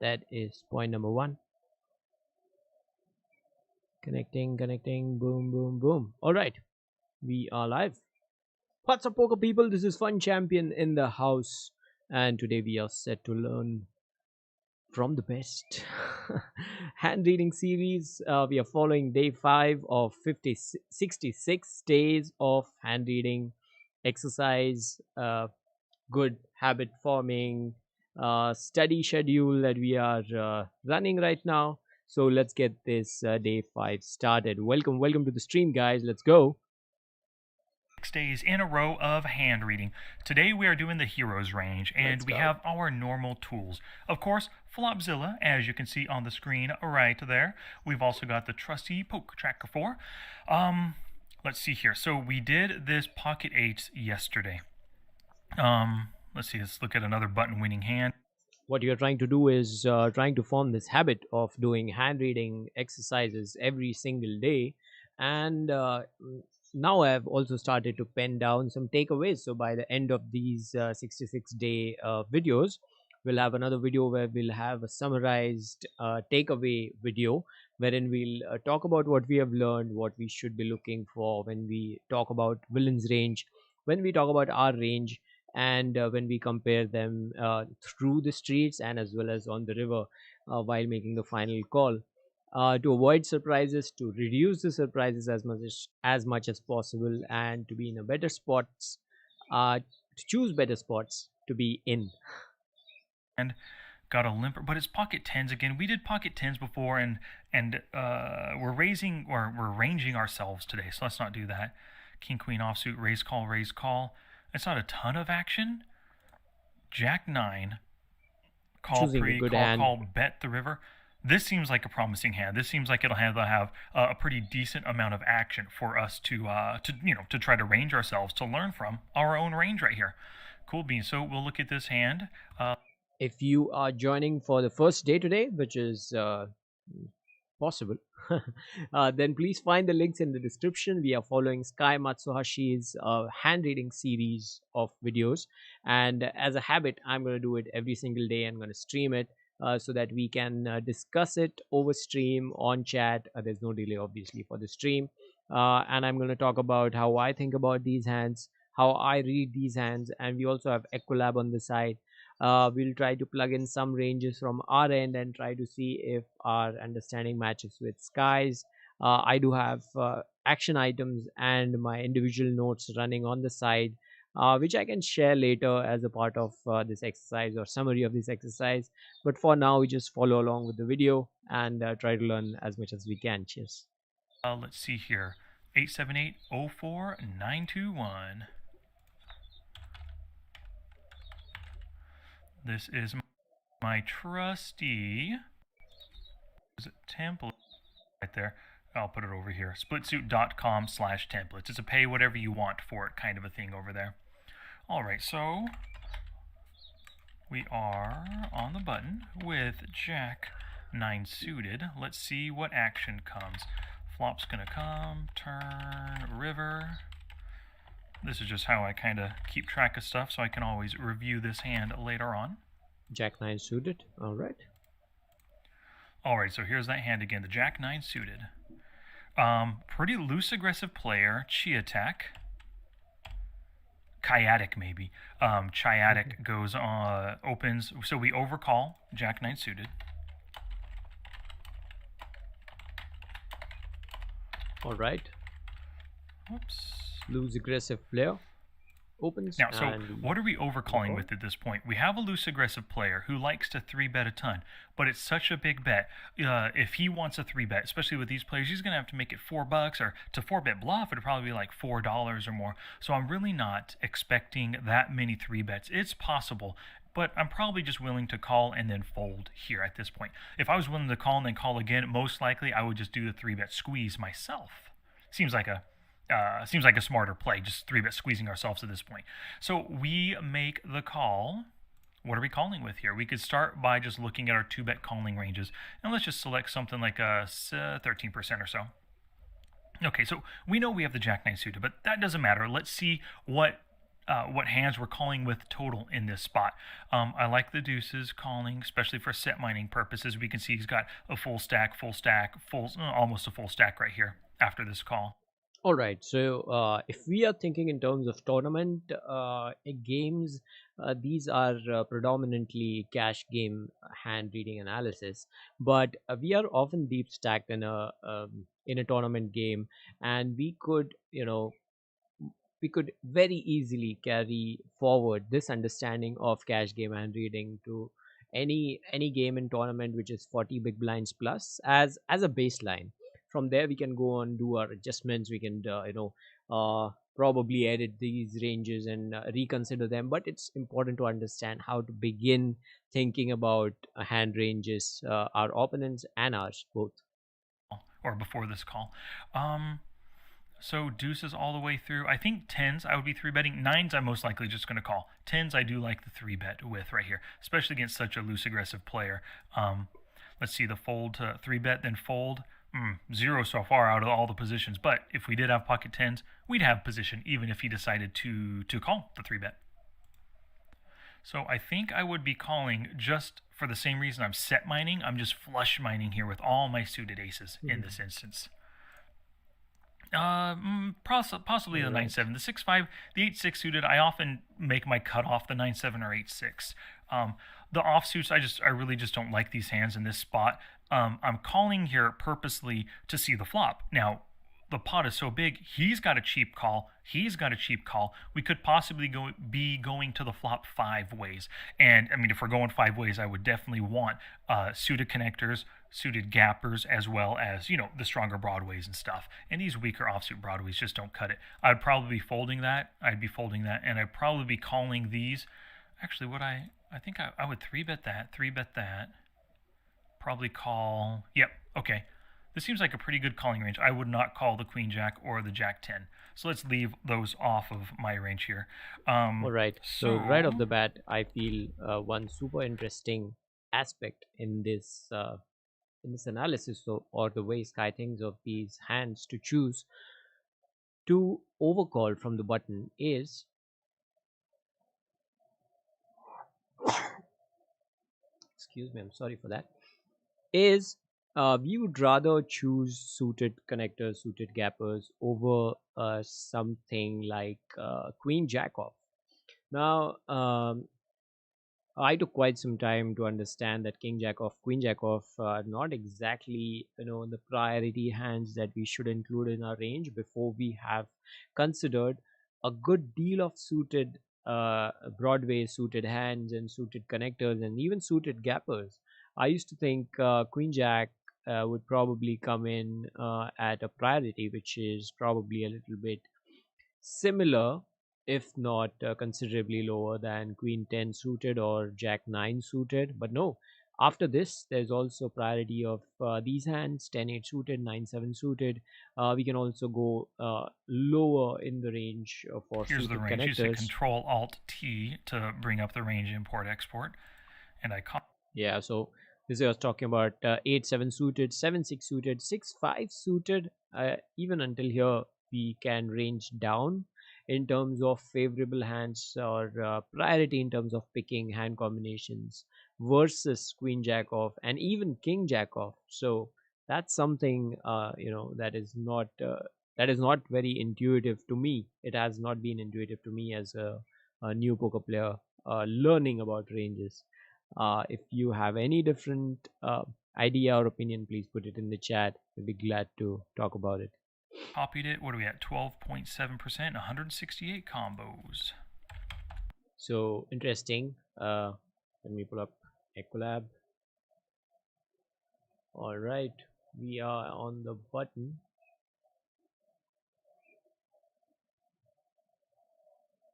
That is point number one. Connecting, boom, boom, boom. All right, we are live. What's up, poker people? This is Funchampion in the house, and today we are set to learn from the best hand reading series. We are following day 5 of 66 days of hand reading exercise, good habit forming study schedule that we are running right now. So let's get this day 5 started. Welcome to the stream, guys. Let's go. 6 days in a row of hand reading. Today we are doing the heroes range, and we have our normal tools. Of course, Flopzilla, as you can see on the screen right there. We've also got the trusty Poker Tracker 4. Let's see here. So we did this pocket eights yesterday. Let's look at another button winning hand. What you're trying to do is trying to form this habit of doing hand reading exercises every single day. And now I've also started to pen down some takeaways. So by the end of these 66-day videos, we'll have another video where we'll have a summarized takeaway video wherein we'll talk about what we have learned, what we should be looking for when we talk about villain's range, when we talk about our range, and when we compare them through the streets and as well as on the river while making the final call. To avoid surprises, to reduce the surprises as much as possible, and to be in a better spots, to choose better spots to be in. And got a limper, but it's pocket tens again. We did pocket tens before, and we're ranging ourselves today, so let's not do that. King queen offsuit, raise call. It's not a ton of action. Jack 9, call pre, call, bet the river. This seems like a promising hand. This seems like it'll have a pretty decent amount of action for us to try to range ourselves, to learn from our own range right here. Cool beans. So we'll look at this hand. If you are joining for the first day today, which is possible, then please find the links in the description. We are following Sky Matsuhashi's hand reading series of videos, and as a habit, I'm going to do it every single day. I'm going to stream it so that we can discuss it over stream on chat. There's no delay, obviously, for the stream, and I'm going to talk about how I think about these hands, how I read these hands, and we also have Ecolab on the side. We'll try to plug in some ranges from our end and try to see if our understanding matches with Sky's. I do have action items and my individual notes running on the side, which I can share later as a part of this exercise or summary of this exercise. But for now, we just follow along with the video and try to learn as much as we can. Cheers. Let's see here. 878-04-921. This is my trusty template right there. I'll put it over here. Splitsuit.com/templates. It's a pay whatever you want for it kind of a thing over there. All right, so we are on the button with Jack 9 suited. Let's see what action comes. Flop's gonna come, turn, river. This is just how I kind of keep track of stuff, so I can always review this hand later on. Jack 9 suited. All right. All right, so here's that hand again, the Jack 9 suited. Pretty loose, aggressive player. Chi attack. Chiatic, maybe. Chiatic goes on, opens. So we overcall Jack 9 suited. All right. Whoops. Loose aggressive player opens. Now, so what are we overcalling with at this point? We have a loose aggressive player who likes to 3-bet a ton, but it's such a big bet. If he wants a 3-bet, especially with these players, he's going to have to make it $4, or to 4-bet bluff, it'd probably be like $4 or more. So I'm really not expecting that many 3-bets. It's possible, but I'm probably just willing to call and then fold here at this point. If I was willing to call and then call again, most likely I would just do the 3-bet squeeze myself. Seems like a smarter play, just 3-bet squeezing ourselves at this point. So we make the call. What are we calling with here? We could start by just looking at our 2-bet calling ranges, and let's just select something like a 13% or so. Okay, so we know we have the Jack 9 suited, but that doesn't matter. Let's see what what hands we're calling with total in this spot. I like the deuces calling, especially for set mining purposes. We can see he's got a full stack, almost a full stack right here after this call. All right. So, if we are thinking in terms of tournament games, these are predominantly cash game hand reading analysis. But we are often deep stacked in a tournament game, and we could very easily carry forward this understanding of cash game hand reading to any game in tournament which is 40 big blinds plus as a baseline. From there we can go on, do our adjustments. We can probably edit these ranges and reconsider them, but it's important to understand how to begin thinking about hand ranges, our opponents and ours both. Or before this call. So deuces all the way through. I think tens I would be three betting. Nines I'm most likely just going to call. Tens I do like the three bet with right here, especially against such a loose aggressive player. Let's see the fold to three bet then fold. Zero so far out of all the positions. But if we did have pocket tens, we'd have position even if he decided to call the three bet. So I think I would be calling just for the same reason I'm set mining. I'm just flush mining here with all my suited aces in this instance. Possibly the 9-7, the 6-5, the 8-6 suited. I often make my cutoff the 9-7 or 8-6. The offsuits, I really just don't like these hands in this spot. I'm calling here purposely to see the flop. Now, the pot is so big, he's got a cheap call. He's got a cheap call. We could possibly be going to the flop 5 ways. And I mean, if we're going 5 ways, I would definitely want suited connectors, suited gappers, as well as, the stronger broadways and stuff. And these weaker offsuit broadways just don't cut it. I'd probably be folding that. And I'd probably be calling these. Actually, I think I would 3-bet that. Probably call. Yep, okay. This seems like a pretty good calling range. I would not call the queen jack or the jack 10. So let's leave those off of my range here. All right. So right off the bat, I feel one super interesting aspect in this analysis, or the way Sky thinks of these hands to choose to overcall from the button is excuse me, I'm sorry for that, is we would rather choose suited connectors, suited gappers over something like queen jack off. Now, I took quite some time to understand that king jack off, queen jack off are not exactly the priority hands that we should include in our range before we have considered a good deal of suited Broadway suited hands and suited connectors and even suited gappers. I used to think queen jack would probably come in at a priority, which is probably a little bit similar, if not considerably lower than queen 10 suited or jack 9 suited. But no, after this, there's also priority of these hands 10-8 suited, 9-7 suited. We can also go lower in the range for here's suited the range. connectors. You say Control Alt T to bring up the range import export, and I call. Yeah, so this I was talking about 8-7 suited, 7-6 suited, 6-5 suited. Even until here, we can range down in terms of favorable hands or priority in terms of picking hand combinations versus queen jack off and even king jack off. So that's something that is not very intuitive to me. It has not been intuitive to me as a new poker player learning about ranges. If you have any different idea or opinion, please put it in the chat. We'll be glad to talk about it. Copied it. What are we at? 12.7%, 168 combos. So interesting. Let me pull up Ecolab. All right, we are on the button.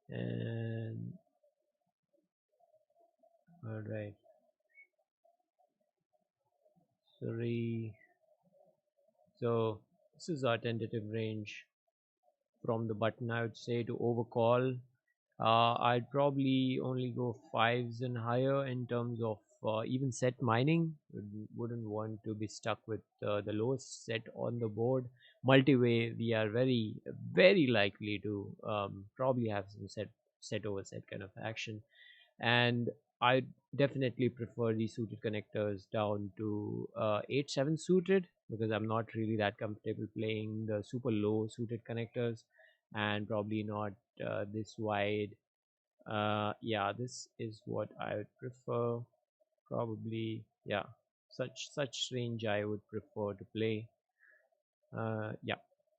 And all right. Sorry. So this is our tentative range from the button. I would say to overcall. I'd probably only go 5s and higher in terms of even set mining. Wouldn't want to be stuck with the lowest set on the board. Multi-way, we are very, very likely to probably have some set over set kind of action. And I definitely prefer the suited connectors down to 8-7 suited, because I'm not really that comfortable playing the super low suited connectors, and probably not this wide. Yeah, this is what I would prefer. Probably, yeah, such range I would prefer to play. Yeah,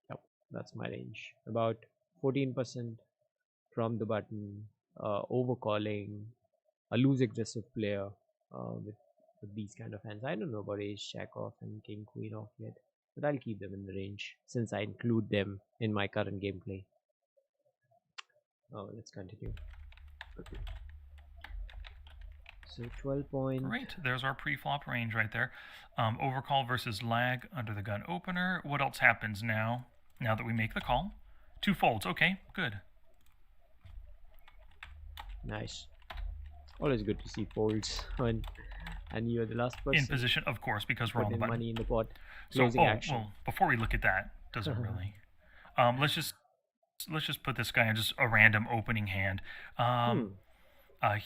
yep, that's my range. About 14% from the button, overcalling, a loose aggressive player with these kind of hands. I don't know about ace jack off and king queen off yet, but I'll keep them in the range since I include them in my current gameplay. Oh, let's continue. Okay. So 12 point. Great. There's our pre-flop range right there. Overcall versus lag under the gun opener. What else happens now? Now that we make the call, 2 folds. Okay, good. Nice. Always good to see folds when, and you're the last person In position, of course, because we're on the putting button. money in the pot. So, Closing action. well, before we look at that, doesn't really. Let's just put this guy in just a random opening hand.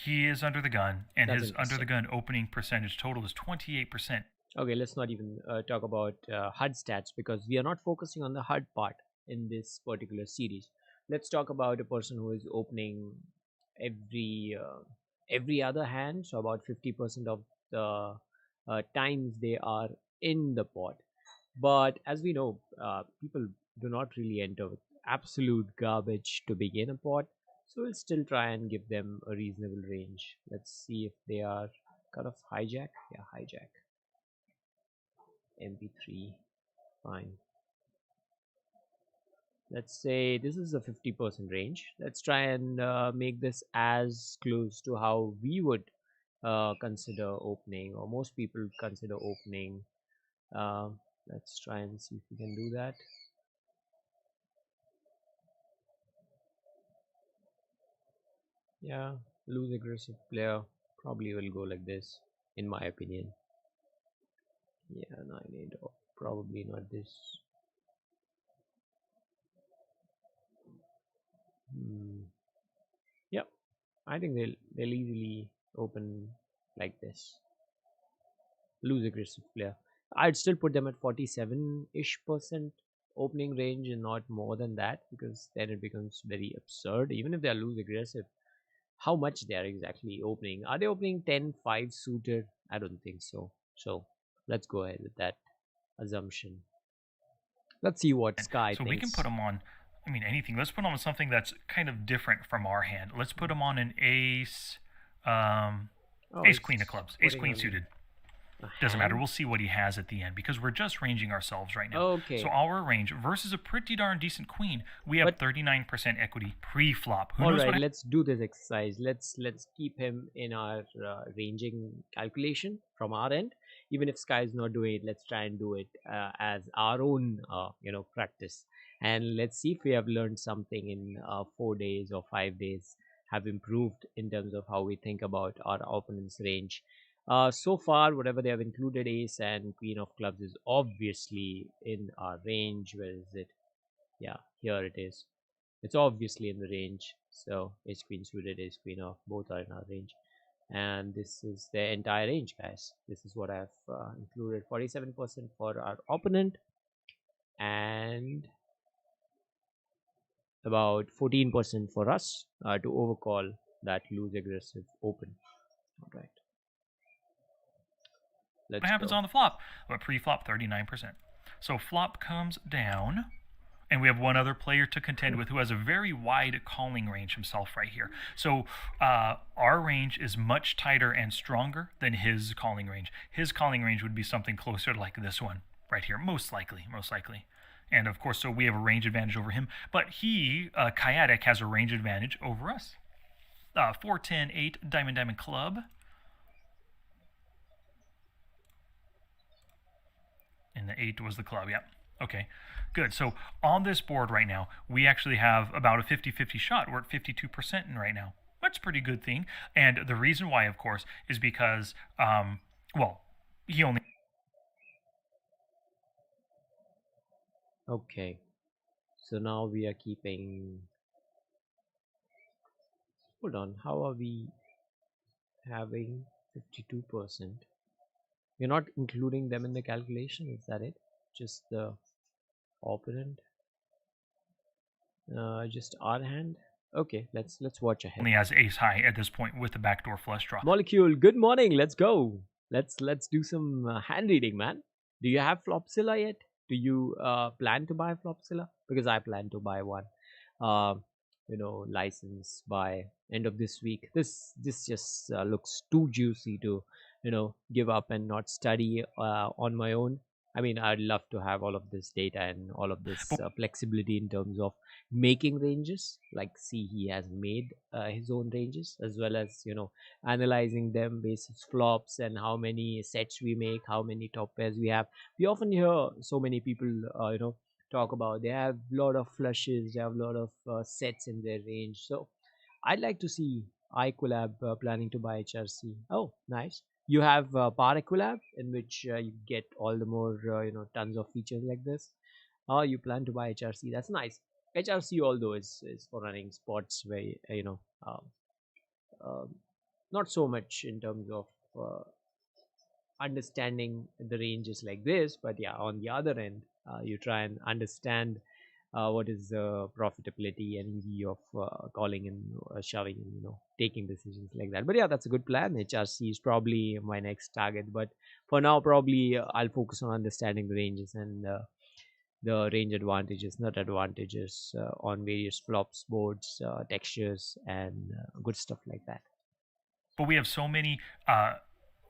He is under the gun, and That's his under the gun opening percentage total is 28%. Okay, let's not even talk about HUD stats, because we are not focusing on the HUD part in this particular series. Let's talk about a person who is opening every other hand, so about 50% of the times they are in the pot. But as we know, people do not really enter with absolute garbage to begin a pot, so we'll still try and give them a reasonable range. Let's see if they are kind of hijack. Yeah, hijack. MP3, fine. Let's say this is a 50% range. Let's try and make this as close to how we would consider opening, or most people consider opening. Let's try and see if we can do that. Yeah, loose aggressive player probably will go like this, in my opinion. Yeah, 9-8, or probably not this. Yep, I think they'll easily open like this. Loose aggressive player. I'd still put them at 47-ish% opening range and not more than that, because then it becomes very absurd. Even if they are loose aggressive, how much they are exactly opening? Are they opening 10-5 suited? I don't think so. So let's go ahead with that assumption. Let's see what Sky So thinks. we can put him on, I mean, anything. Let's put him on something that's kind of different from our hand. Let's put him on an ace, ace queen of clubs, ace queen suited. Doesn't matter. We'll see what he has at the end, because we're just ranging ourselves right now. Okay. So our range versus a pretty darn decent queen, we have 39% equity pre-flop. All right, let's do this exercise. Let's keep him in our ranging calculation from our end. Even if Sky is not doing it, let's try and do it as our own practice, and let's see if we have learned something in 4 days or 5 days, have improved in terms of how we think about our opponent's range. So far, whatever they have included, ace and queen of clubs, is obviously in our range. Where is it? Yeah, here it is. It's obviously in the range. So ace queen suited, ace queen off, both are in our range. And this is the entire range, guys. This is what I've included. 47% for our opponent, and about 14% for us to overcall that loose aggressive open. All right. What happens on the flop? But pre-flop, 39%. So flop comes down, and we have one other player to contend with who has a very wide calling range himself right here. So our range is much tighter and stronger than his calling range. His calling range would be something closer to like this one right here, most likely. And of course, so we have a range advantage over him, but he, Kayatic, has a range advantage over us. 4, 10, 8, diamond, club. And the 8 was the club, yeah. Okay, good. So on this board right now, we actually have about a 50-50 shot. We're at 52% right now. That's a pretty good thing. And the reason why, of course, is because, he only... Okay, so now we are keeping Hold on, how are we having 52%? You're not including them in the calculation, is that it? Just the opponent, just our hand. Okay, let's watch ahead. Only has ace high at this point with the backdoor flush draw. Molecule, good morning. Let's go. Let's do some hand reading, man. Do you have Flopzilla yet? Do you plan to buy Flopzilla? Because I plan to buy one. Uh, license by end of this week. This just looks too juicy to give up and not study on my own. I mean, I'd love to have all of this data and all of this flexibility in terms of making ranges. Like, see, he has made his own ranges, as well as analyzing them basis flops and how many sets we make, how many top pairs we have. We often hear so many people talk about they have a lot of flushes, they have a lot of sets in their range. So I'd like to see iEquilab planning to buy HRC. Oh, nice. You have Par Equilab, in which you get all the more tons of features like this. Oh, you plan to buy HRC. That's nice. HRC, although, is for running spots where um, not so much in terms of understanding the ranges like this, but yeah, on the other end, you try and understand what is the profitability and easy of calling and shoving and taking decisions like that. But yeah, that's a good plan. HRC is probably my next target, but for now, probably I'll focus on understanding the ranges and the range advantages, not advantages, on various flops, boards, textures, and good stuff like that. But we have so many.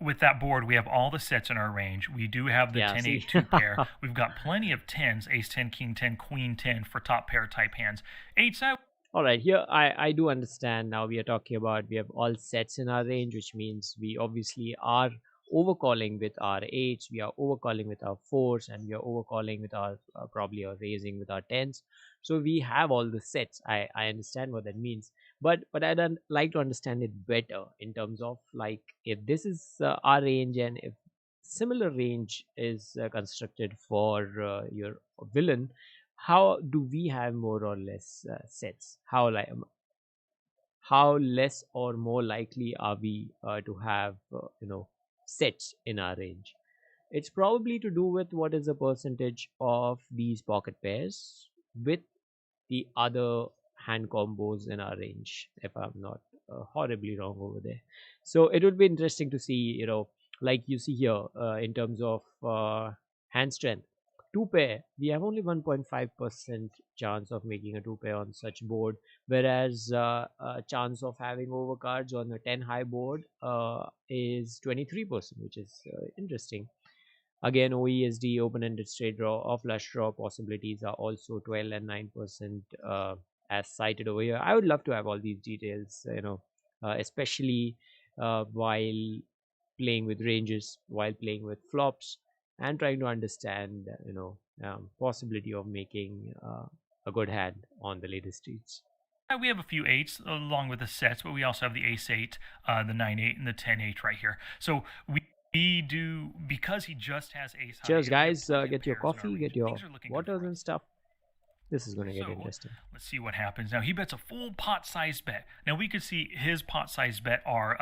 With that board, we have all the sets in our range. We do have the Yeah, 10 see. 8 2 pair. We've got plenty of 10s, ace 10, king 10, queen 10 for top pair type hands. 8 side. All right, here I do understand. Now we are talking about we have all sets in our range, which means we obviously are overcalling with our eights, we are overcalling with our fours, and we are overcalling with our probably or raising with our tens. So we have all the sets. I understand what that means, but I'd like to understand it better in terms of, like, if this is our range and if similar range is constructed for your villain, how do we have more or less sets? How less or more likely are we to have sets in our range? It's probably to do with what is the percentage of these pocket pairs with the other hand combos in our range, if I'm not horribly wrong over there. So it would be interesting to see, like you see here, in terms of hand strength. Two pair, we have only 1.5% chance of making a two pair on such board, whereas chance of having overcards on a 10 high board is 23%, which is interesting. Again, OESD, open-ended straight draw or flush draw possibilities are also 12 and 9% as cited over here. I would love to have all these details, especially while playing with ranges, while playing with flops, and trying to understand, possibility of making a good hand on the later streets. We have a few eights along with the sets, but we also have the ace 8, the 9 8, and the 10 8 right here. So we do, because he just has ace high. Cheers, And we have guys. plenty of Get your pairs in our coffee, range. get your Things are looking good waters for and us. stuff. This is going to get So interesting. let's see what happens. Now he bets a full pot size bet. Now we could see his pot size bet are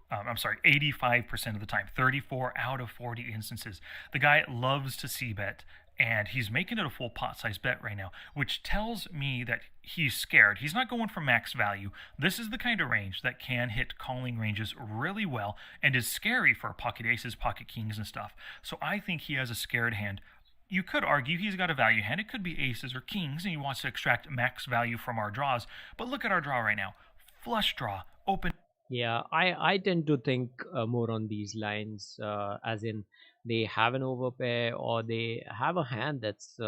85% of the time, 34 out of 40 instances. The guy loves to see bet, and he's making it a full pot size bet right now, which tells me that he's scared. He's not going for max value. This is the kind of range that can hit calling ranges really well and is scary for pocket aces, pocket kings, and stuff. So I think he has a scared hand. You could argue he's got a value hand. It could be aces or kings, and he wants to extract max value from our draws. But look at our draw right now. Flush draw, open. Yeah, I tend to think more on these lines, as in they have an overpair or they have a hand that's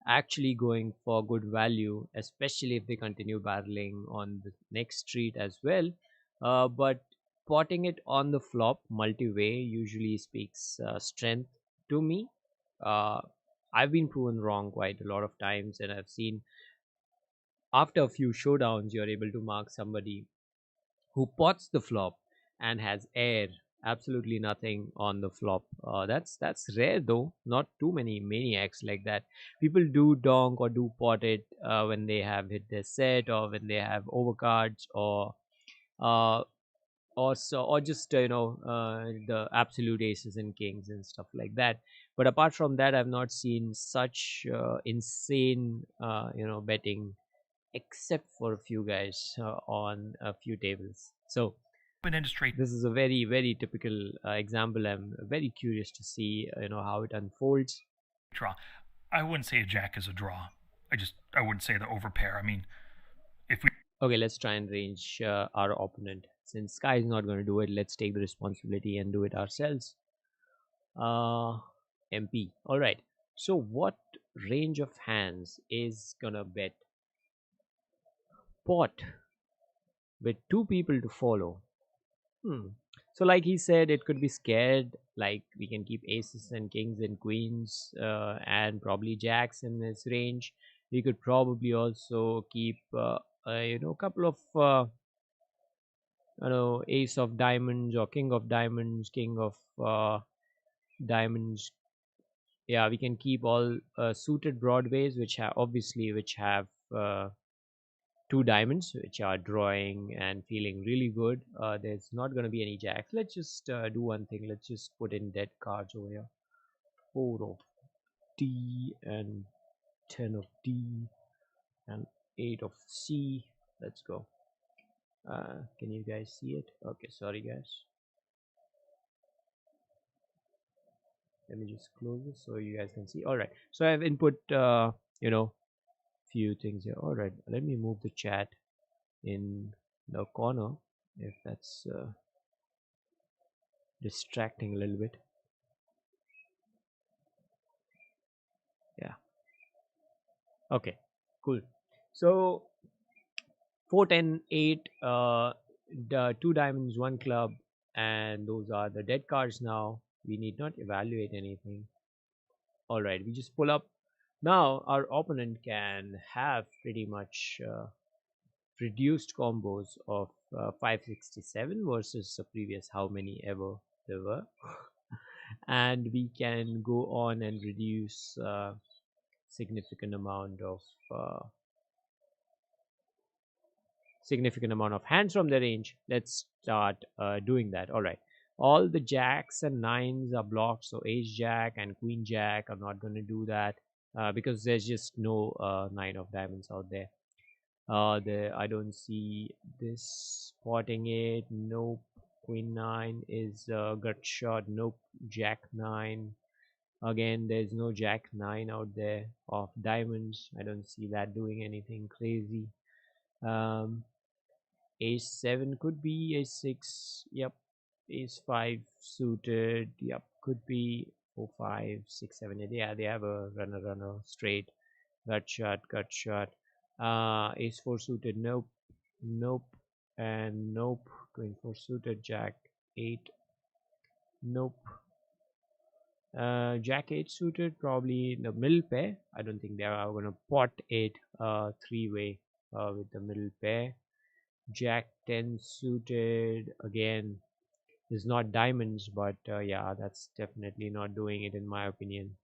actually going for good value, especially if they continue barreling on the next street as well. But potting it on the flop multi-way usually speaks strength to me. Uh, I've been proven wrong quite a lot of times, and I've seen after a few showdowns, you're able to mark somebody who pots the flop and has air absolutely nothing on the flop. That's rare though. Not too many maniacs like that. People do donk or do pot it when they have hit their set, or when they have overcards, uh, or just the absolute aces and kings and stuff like that. But apart from that, I've not seen such insane betting, except for a few guys on a few tables. So Open ended straight this is a very very typical example. I'm very curious to see how it unfolds. draw. I wouldn't say a jack is a draw. I wouldn't say the overpair. I mean, if we Okay, let's try and range our opponent. Since Sky is not going to do it, let's take the responsibility and do it ourselves. uh MP. All right, so what range of hands is gonna bet pot with two people to follow? Hmm. So, like he said, it could be scared. Like we can keep aces and kings and queens, and probably jacks in this range. We could probably also keep, a couple of, ace of diamonds or king of diamonds, king of diamonds. Yeah, we can keep all suited broadways, which have obviously which have two diamonds, which are drawing and feeling really good. There's not going to be any jacks. Let's just do one thing. Let's just put in dead cards over here. 4 of D and 10 of D and 8 of C. Let's go. Can you guys see it? Okay, sorry guys. Let me just close this so you guys can see. All right. So I have input, few things here. All right. Let me move the chat in the corner if that's distracting a little bit. Yeah. Okay. Cool. So 4, 10, 8, the two diamonds, one club, and those are the dead cards now. We need not evaluate anything. All right. We just pull up. Now our opponent can have pretty much reduced combos of 567 versus the previous how many ever there were. And we can go on and reduce significant amount of uh, significant amount of hands from the range. Let's start doing that. All right, all the jacks and nines are blocked, so ace jack and queen jack, I'm not going to do that because there's just no nine of diamonds out there. I don't see this spotting it. Nope. Queen 9 is gut shot. Nope. Jack 9. Again, there's no Jack 9 out there of diamonds. I don't see that doing anything crazy. Um, Ace 7 could be. Ace 6. Yep. Ace 5 suited. Yep. Could be 4, 5, 6, 7, 8. Yeah, they have a runner straight. Gut shot. Gut shot. Ace 4 suited. Nope. Nope. And nope. Queen 4 suited. Jack 8. Nope. Jack 8 suited, probably the middle pair. I don't think they are going to pot 8 three-way with the middle pair. Jack 10 suited, again, is not diamonds, but yeah, that's definitely not doing it in my opinion.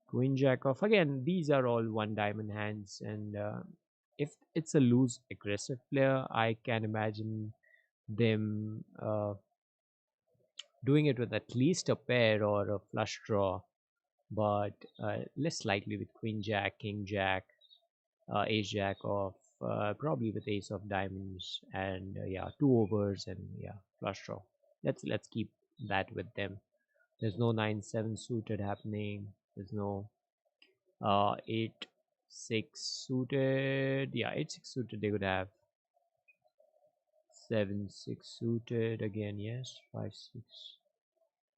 Queen Jack off, again, these are all one diamond hands, and if it's a loose aggressive player, I can imagine them doing it with at least a pair or a flush draw, but less likely with queen jack, king jack, ace jack off, probably with ace of diamonds, and yeah, two overs and yeah, flush draw. Let's keep that with them. There's no 9-7 suited happening. There's no 8-6 suited. Yeah, 8-6 suited they could have. 7-6 suited again. Yes, 5-6,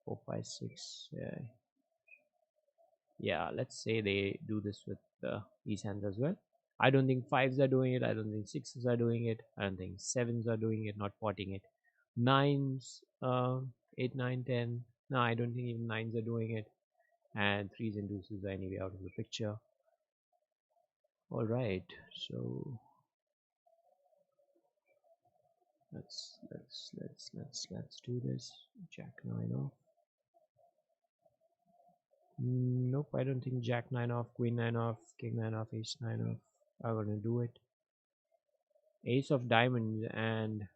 4-5-6. Yeah, let's say they do this with these hands as well. I don't think fives are doing it. I don't think sixes are doing it. I don't think sevens are doing it, not potting it. Nines, 8, 9, 10. No, I don't think even nines are doing it. And threes and deuces are anyway out of the picture. All right, so Let's do this. Jack 9 off. Nope, I don't think Jack 9 off, Queen 9 off, King 9 off, Ace 9 off are gonna do it. Ace of diamonds and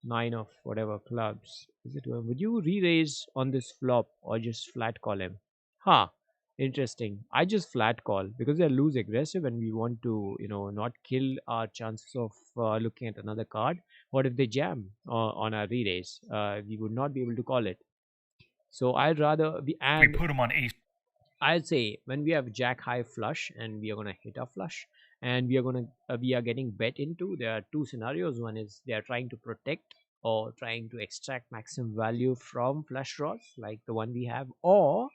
9 of whatever clubs. Is it? Would you re-raise on this flop or just flat call him? Huh. Interesting. I just flat call because they lose aggressive and we want to, not kill our chances of looking at another card. What if they jam on our re-raise? We would not be able to call it. So I'd rather be, We and put him on ace. I'd say when we have jack high flush and we are gonna hit a flush and we are getting bet into, there are two scenarios. One is they are trying to protect or trying to extract maximum value from flush draws like the one we have, or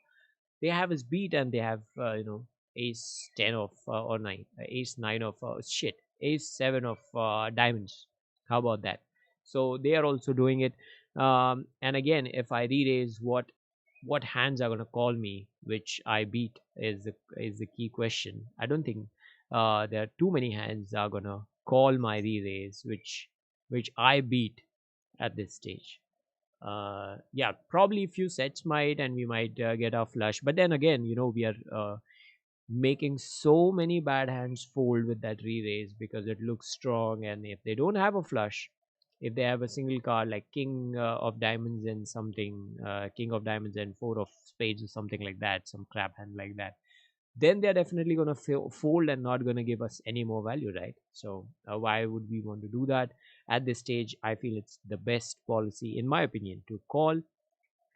they have his beat and they have ace 10 of or 9, ace 9 of shit, ace 7 of diamonds. How about that? So they are also doing it. And again, if I re-raise, what hands are going to call me which I beat is the key question. I don't think there are too many hands are going to call my re-raise which I beat at this stage. Yeah, probably a few sets might, and we might get our flush. But then again, we are making so many bad hands fold with that re-raise because it looks strong. And if they don't have a flush, if they have a single card like king of diamonds and something, king of diamonds and four of spades or something like that, some crap hand like that, then they're definitely going to fold and not going to give us any more value, right? So why would we want to do that at this stage? I feel it's the best policy, in my opinion, to call,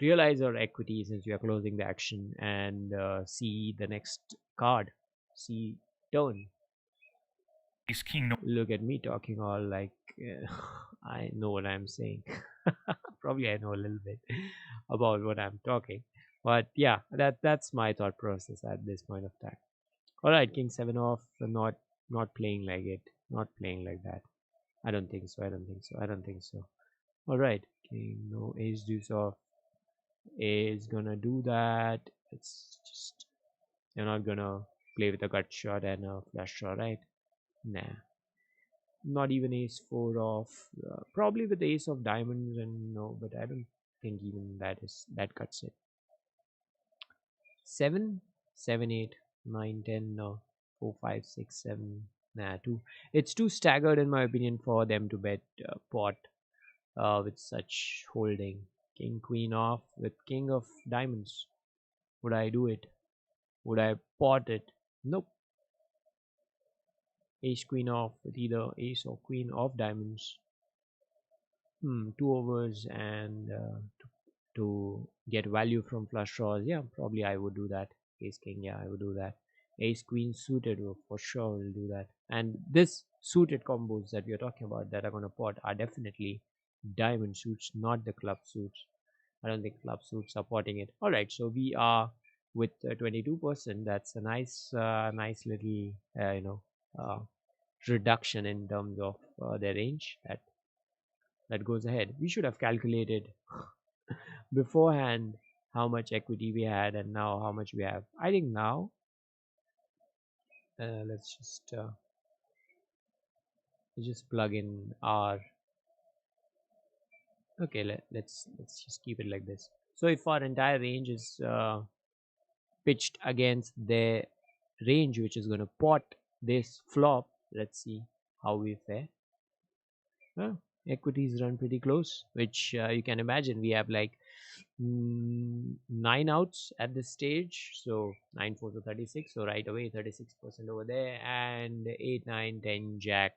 realize our equity since we are closing the action, and see the next card, see turn. Ace king. No. Look at me talking all like I know what I'm saying. Probably I know a little bit about what I'm talking, but yeah, that's my thought process at this point of time. All right, king 7 off, not playing like it, not playing like that. I don't think so. I don't think so. I don't think so. All right, king, no, ace deuce off is gonna do that. It's just, you're not gonna play with a gut shot and a flush draw, right? Nah, not even ace 4 off. Probably with ace of diamonds, and no, but I don't think even that cuts it. 7, 7, 8, 9, 10, no. 4, 5, 6, 7, nah, 2. It's too staggered in my opinion for them to bet pot with such holding. King queen off with king of diamonds. Would I do it? Would I pot it? Nope. Ace queen off with either ace or queen of diamonds. 2 overs and to get value from flush draws. Yeah, probably I would do that. Ace king, yeah, I would do that. Ace queen suited, for sure will do that. And this suited combos that we are talking about that are going to pot are definitely diamond suits, not the club suits. I don't think club suits are potting it. All right, so we are with 22%. That's a nice little uh, reduction in terms of their range that goes ahead. We should have calculated beforehand how much equity we had and now how much we have. I think now let's just plug in our, okay, let's just keep it like this. So if our entire range is pitched against their range which is going to pot this flop, let's see how we fare. Equities run pretty close, which you can imagine we have like 9 outs at this stage. So 9 4 to 36, so right away 36% over there, and 8 9 10 jack.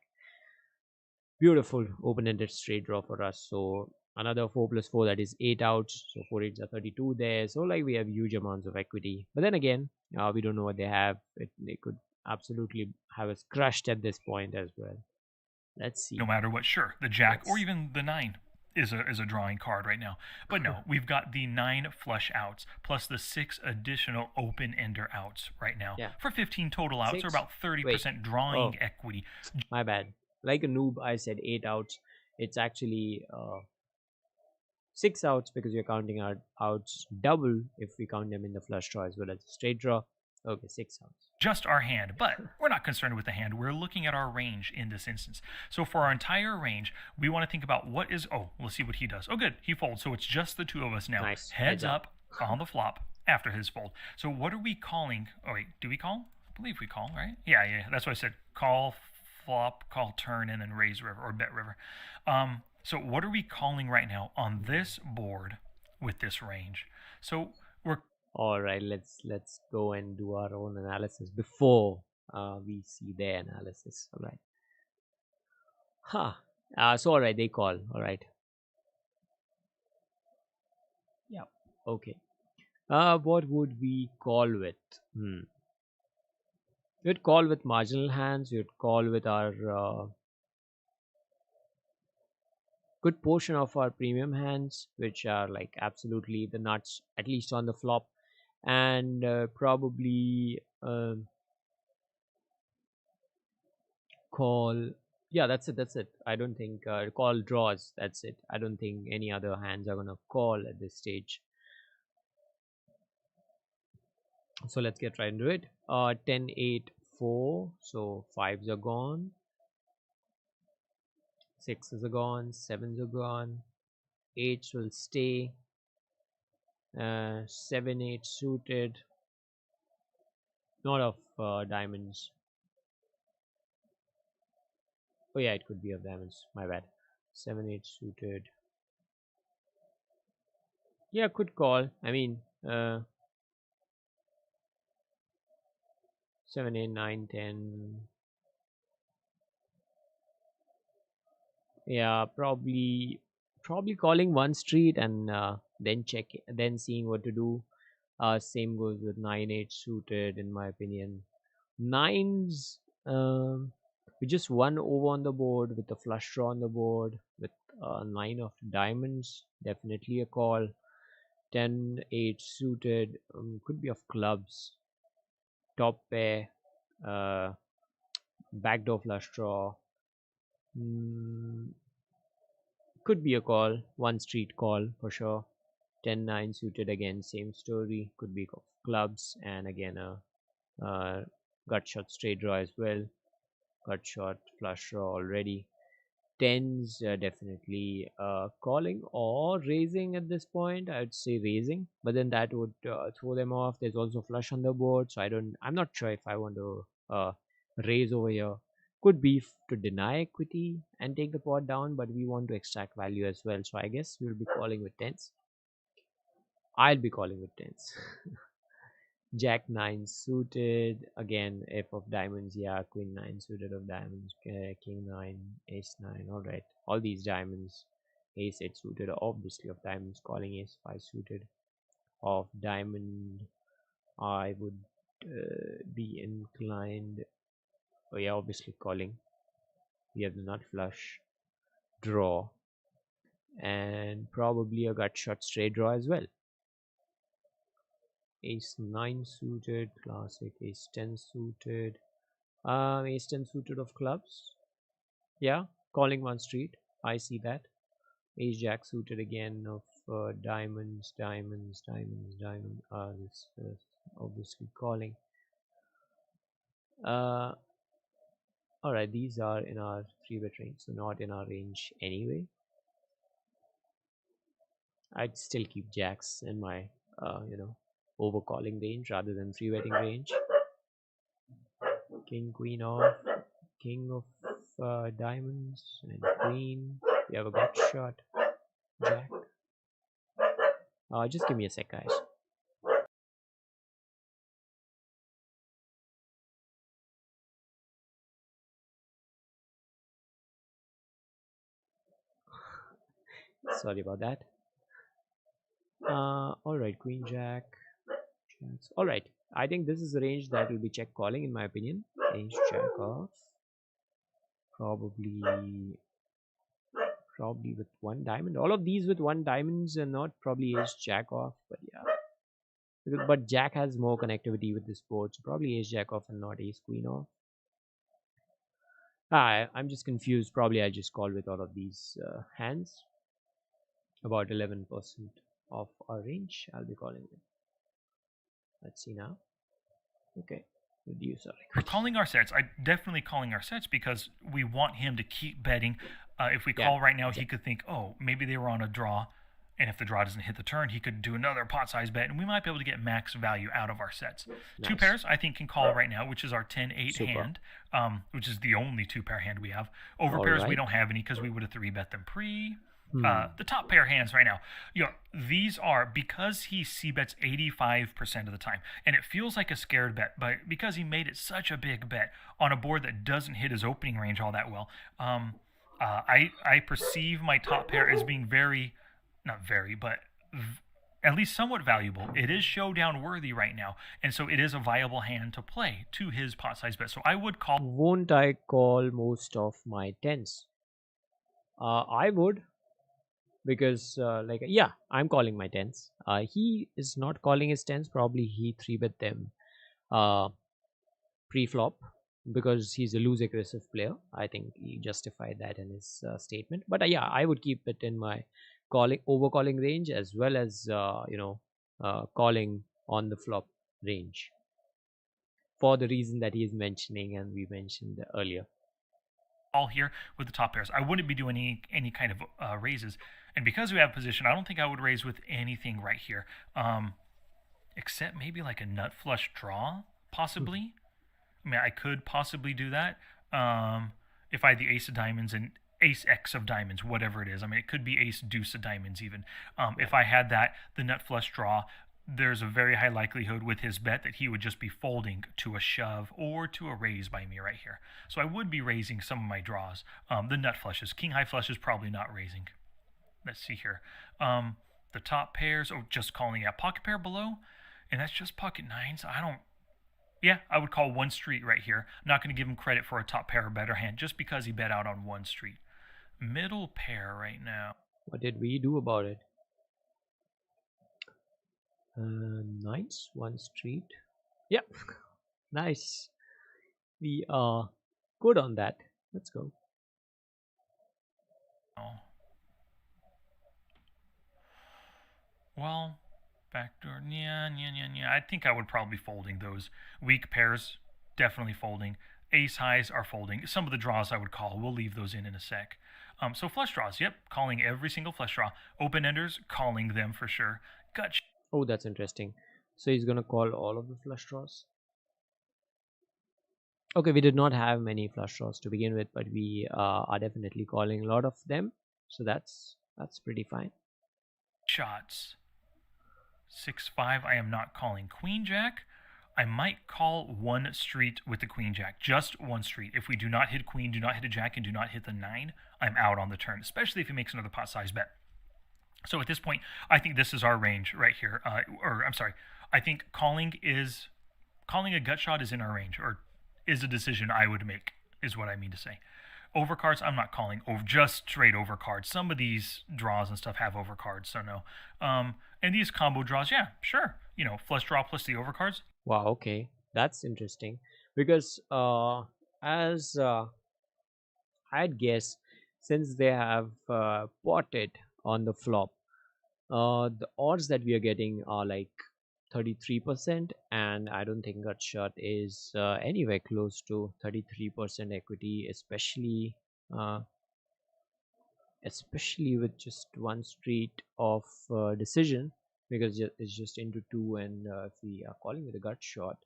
Beautiful open-ended straight draw for us. So another 4 plus 4, that is 8 outs, so 4 8s are 32 there. So like we have huge amounts of equity, but then again we don't know what they have. They could absolutely have us crushed at this point as well. Let's see. No matter what, sure, the jack or Let's even the 9 is a drawing card right now. But no, we've got the 9 flush outs plus the 6 additional open ender outs right now. Yeah. For 15 total outs, or 6. about 30% drawing equity. My bad. Like a noob, I said 8 outs. It's actually 6 outs because we're counting our outs double if we count them in the flush draw as well as the straight draw. Okay, 6 hours. Just our hand, but we're not concerned with the hand. We're looking at our range in this instance. So for our entire range, we want to think about what is. Oh, let's see what he does. Oh, good, he folds. So it's just the two of us now. Nice. Heads up on the flop after his fold. So what are we calling? Oh wait, do we call? I believe we call, right? Yeah. That's what I said. Call flop, call turn, and then raise river or bet river. So what are we calling right now on this board with this range? So we're All right, let's go and do our own analysis before we see their analysis. All right. So all right, they call. All right. Yeah. Okay. What would we call with? We'd call with marginal hands. We'd call with our good portion of our premium hands, which are like absolutely the nuts, at least on the flop, and probably call. Yeah, that's it. I don't think call draws. That's it. I don't think any other hands are gonna call at this stage. So let's get right into it. 10 8 4, so fives are gone, sixes are gone, sevens are gone, eights will stay, 7 8 suited, not of diamonds. Oh yeah, it could be of diamonds, my bad. 7 8 suited, yeah, could call. I mean 7 8 9 10. Yeah, probably calling one street and then seeing what to do. Same goes with 9 8 suited, in my opinion. Nines, with just one over on the board, with a flush draw on the board, with 9 of diamonds, definitely a call. 10 8 suited, could be of clubs, top pair, uh, backdoor flush draw. Could be a call, one street call for sure. 10 9 suited, again same story, could be of clubs, and again a gut shot straight draw as well. Gut shot flush draw already. Tens, definitely calling or raising at this point. I'd say raising, but then that would throw them off. There's also flush on the board, so I'm not sure if I want to raise over here. Could be to deny equity and take the pot down, but we want to extract value as well, so I guess we'll be calling with tens. I'll be calling with tens. Jack 9 suited, again f of diamonds, yeah, queen 9 suited of diamonds, king 9, ace 9. All right, all these diamonds. Ace 8 suited, obviously of diamonds, calling ace 5 suited of diamond. I would be inclined, oh yeah, obviously calling. We have the nut flush draw, and probably a gut shot straight draw as well. Ace 9 suited, classic. Ace 10 suited, ace 10 suited of clubs, yeah, calling one street, I see that. Ace jack suited again of diamond, this obviously calling. uh all right, these are in our 3-bet range, so not in our range anyway. I'd still keep jacks in my over calling range rather than 3-betting range. King queen off, king of diamonds, and queen. We have a gut shot, jack. Just give me a sec, guys. Sorry about that. All right, queen jack, jacks. All right, I think this is the range that will be check calling, in my opinion. Ace jack off, probably with one diamond. All of these with one diamonds, and not probably ace jack off, but yeah. But jack has more connectivity with this board, so probably ace jack off and not ace queen off. I'm just confused. Probably I just call with all of these hands. About 11% of our range I'll be calling with. Let's see now. Okay. Reduce our We're equity. calling our sets. I definitely calling our sets because we want him to keep betting. If we Yeah. call right now, he could think, oh, maybe they were on a draw, and if the draw doesn't hit the turn, he could do another pot size bet, and we might be able to get max value out of our sets. Two Nice. pairs, I think, can call right now, which is our 10-8 Super. hand, which is the only two pair hand we have. Over All pairs, we right. don't have any because we would have three bet them pre. Hmm. The top pair hands right now, these are because he c bets 85% of the time, and it feels like a scared bet, but because he made it such a big bet on a board that doesn't hit his opening range all that well, I perceive my top pair as being very, not very, but at least somewhat valuable. It is showdown worthy right now, and so it is a viable hand to play to his pot size bet. So I would call. Won't I call most of my tens? I would, because I'm calling my tens. He is not calling his tens. Probably he three bet them uh, pre-flop because he's a loose aggressive player. I think he justified that in his statement. But yeah, I would keep it in my calling over calling range as well as calling on the flop range for the reason that he is mentioning and we mentioned earlier. All here with the top pairs. I wouldn't be doing any kind of raises, and because we have position, I don't think I would raise with anything right here, except maybe like a nut flush draw, possibly. I mean, I could possibly do that if I had the ace of diamonds and ace X of diamonds, whatever it is. I mean, it could be ace deuce of diamonds even. If I had that, the nut flush draw, there's a very high likelihood with his bet that he would just be folding to a shove or to a raise by me right here. So I would be raising some of my draws. The nut flushes, king high flushes, probably not raising. Let's see here. The top pairs, just calling out pocket pair below, and that's just pocket nines. Yeah, I would call one street right here. I'm not going to give him credit for a top pair or better hand just because he bet out on one street. Middle pair right now. What did we do about it? Nines, one street. Yep, nice. We are good on that. Let's go. Oh. Well, backdoor. Yeah. I think I would probably be folding those. Weak pairs, definitely folding. Ace highs are folding. Some of the draws I would call. We'll leave those in a sec. So flush draws, yep, calling every single flush draw. Open enders, calling them for sure. Gut. Oh, that's interesting. So he's gonna call all of the flush draws. Okay, we did not have many flush draws to begin with, but we are definitely calling a lot of them. So that's pretty fine. Shots. 6-5. I am not calling queen jack. I might call one street with the queen jack, just one street. If we do not hit queen, do not hit a jack, and do not hit the 9, I'm out on the turn, especially if he makes another pot size bet. So at this point, I think this is our range right here. I think calling a gut shot is in our range, or is a decision I would make, is what I mean to say. Overcards, I'm not calling over, just straight overcards. Some of these draws and stuff have overcards, so no. And these combo draws, yeah, sure. Flush draw plus the overcards. Wow, okay, that's interesting because as I'd guess, since they have potted on the flop, the odds that we are getting are like 33%, and I don't think that shot is anywhere close to 33% equity, uh, especially with just one street of decision, because it's just into two, and if we are calling with a gut shot,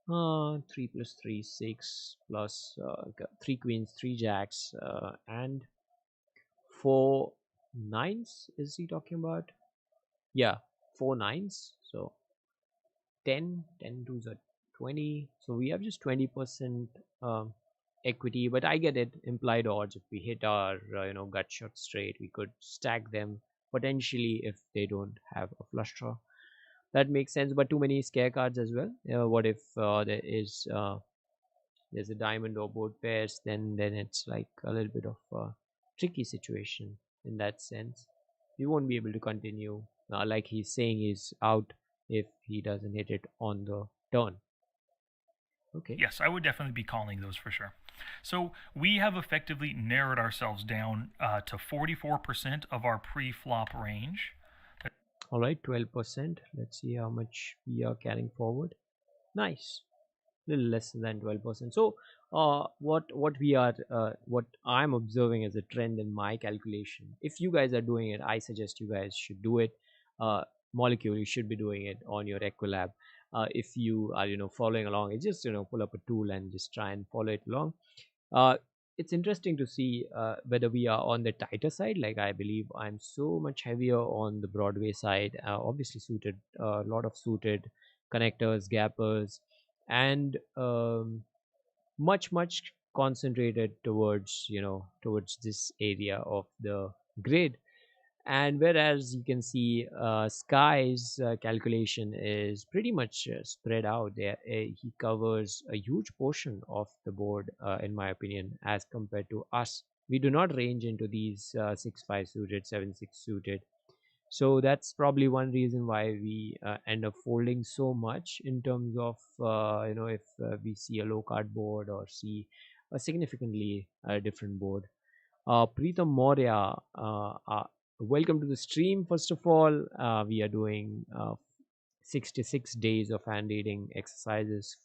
3 plus 3 6 plus 3 queens 3 jacks and 4 nines, is he talking about? Yeah, 4 nines, so 10 to the 20, so we have just 20% equity. But I get it, implied odds, if we hit our gut shot straight, we could stack them potentially if they don't have a flush draw. That makes sense, but too many scare cards as well. What if there's a diamond or both pairs, then it's like a little bit of a tricky situation in that sense. We won't be able to continue, like he's saying, he's out if he doesn't hit it on the turn. Okay. Yes, I would definitely be calling those for sure. So we have effectively narrowed ourselves down to 44% of our pre-flop range. All right, 12%. Let's see how much we are carrying forward. Nice. Little less than 12%. So, what we are, what I'm observing as a trend in my calculation. If you guys are doing it, I suggest you guys should do it. Uh, Molecule, you should be doing it on your Equilab. If you are, following along, it's just pull up a tool and just try and follow it along. Uh, it's interesting to see whether we are on the tighter side. Like I believe I'm so much heavier on the Broadway side. Obviously, suited a lot of suited connectors, gappers, and much concentrated towards towards this area of the grid. And whereas you can see Sky's calculation is pretty much spread out there. He covers a huge portion of the board, in my opinion, as compared to us. We do not range into these 6-5 suited, 7-6 suited. So that's probably one reason why we end up folding so much in terms of if we see a low card board or see a significantly different board. Preetham Maurya, welcome to the stream. First of all, we are doing 66 days of hand reading exercises,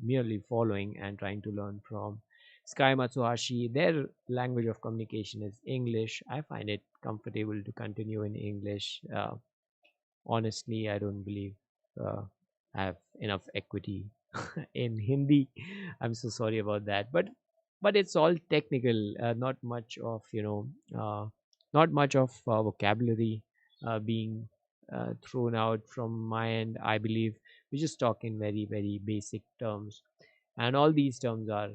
merely following and trying to learn from Sky Matsuhashi. Their language of communication is English. I find it comfortable to continue in English. Honestly, I don't believe uh, I have enough equity in Hindi. I'm so sorry about that, but it's all technical. Not much of vocabulary being thrown out from my end. I believe we just talk in very basic terms, and all these terms are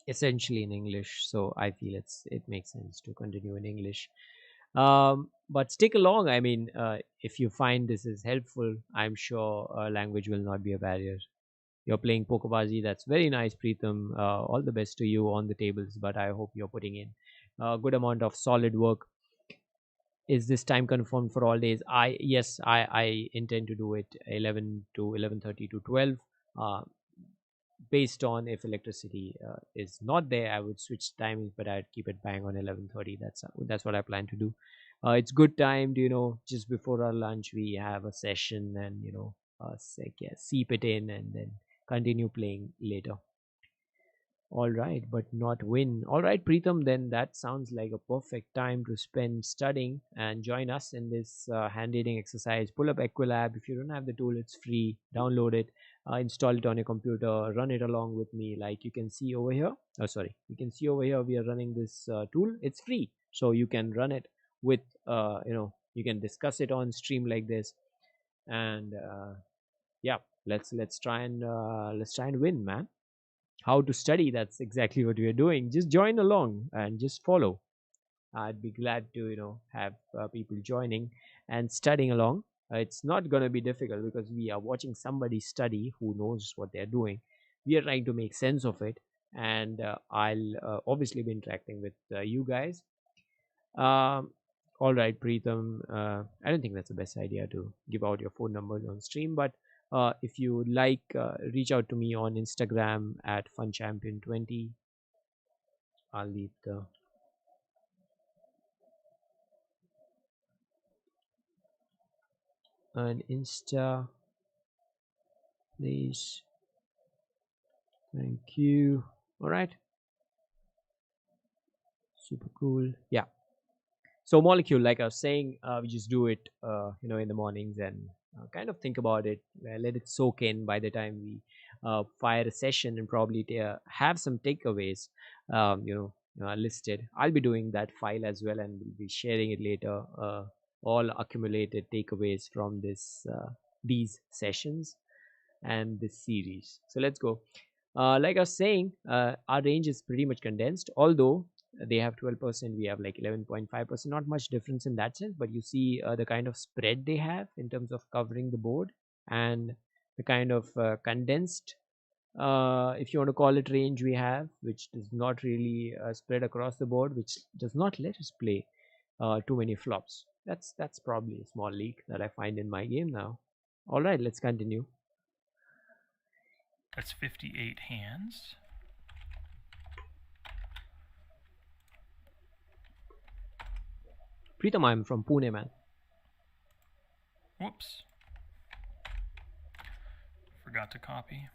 essentially in English. So I feel it makes sense to continue in English. But stick along. I mean, if you find this is helpful, I'm sure language will not be a barrier. You're playing Pokebazi. That's very nice, Preetham. All the best to you on the tables, but I hope you're putting in a good amount of solid work. Is this time confirmed for all days? I intend to do it 11 to 11:30 to 12. Uh, Based on if electricity is not there, I would switch timings, but I'd keep it bang on 11:30. That's what I plan to do. It's good time to just before our lunch we have a session and seep it in and then continue playing later. All right, but not win. All right, Preetham, then that sounds like a perfect time to spend studying and join us in this hand reading exercise. Pull up Equilab. If you don't have the tool, it's free. Download it, install it on your computer, run it along with me. Like you can see over here. Oh, sorry. You can see over here, we are running this tool. It's free. So you can run it with, you can discuss it on stream like this. And yeah, let's try and win, man. How to study, that's exactly what we are doing. Just join along and just follow. I'd be glad to have people joining and studying along. It's not going to be difficult because we are watching somebody study who knows what they're doing. We are trying to make sense of it, and I'll obviously be interacting with you guys. um, all right, Preetham. I don't think that's the best idea to give out your phone numbers on stream, but if you would like, reach out to me on Instagram at Funchampion20. I'll leave the an Insta, please. Thank you. All right. Super cool. Yeah. So molecule, like I was saying, we just do it in the mornings and kind of think about it, let it soak in. By the time we fire a session and probably have some takeaways listed. I'll be doing that file as well and we'll be sharing it later, all accumulated takeaways from these sessions and this series. So let's go. Like I was saying, our range is pretty much condensed, although they have 12%, we have like 11.5%. Not much difference in that sense, but you see the kind of spread they have in terms of covering the board and the kind of condensed, if you want to call it, range we have, which does not really spread across the board, which does not let us play too many flops. That's probably a small leak that I find in my game now. All right, let's continue. That's 58 hands. Pritam, I'm from Pune, man. Whoops. forgot to copy.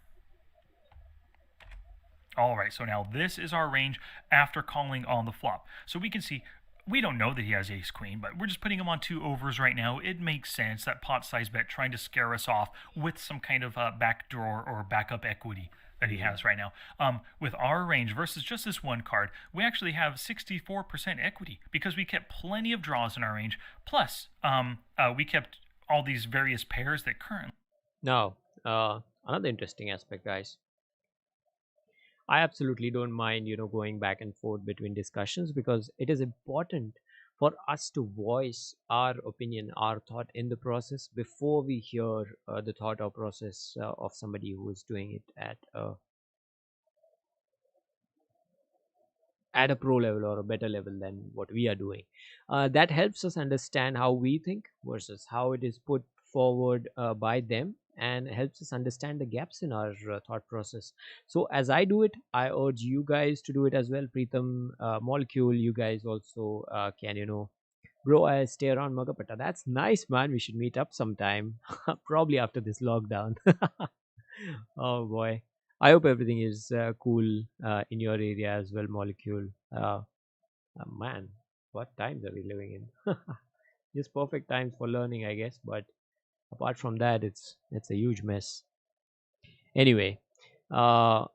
All right, so now this is our range after calling on the flop. So we can see we don't know that he has ace queen, but we're just putting him on 2 overs right now. It makes sense, that pot size bet trying to scare us off with some kind of backdoor or backup equity that he has right now. With our range versus just this one card, we actually have 64% equity because we kept plenty of draws in our range. Plus, we kept all these various pairs that currently. Now, another interesting aspect, guys. I absolutely don't mind, going back and forth between discussions because it is important for us to voice our opinion, our thought in the process before we hear the thought or process of somebody who is doing it at a pro level or a better level than what we are doing. That helps us understand how we think versus how it is put forward by them, and helps us understand the gaps in our thought process. So as I do it, I urge you guys to do it as well. Preetham, Molecule, you guys also can, bro, I stay around Magapata. That's nice, man. We should meet up sometime, probably after this lockdown. Oh boy. I hope everything is cool in your area as well, Molecule. Man, what times are we living in? Just perfect times for learning, I guess. But apart from that, it's a huge mess. Anyway, uh,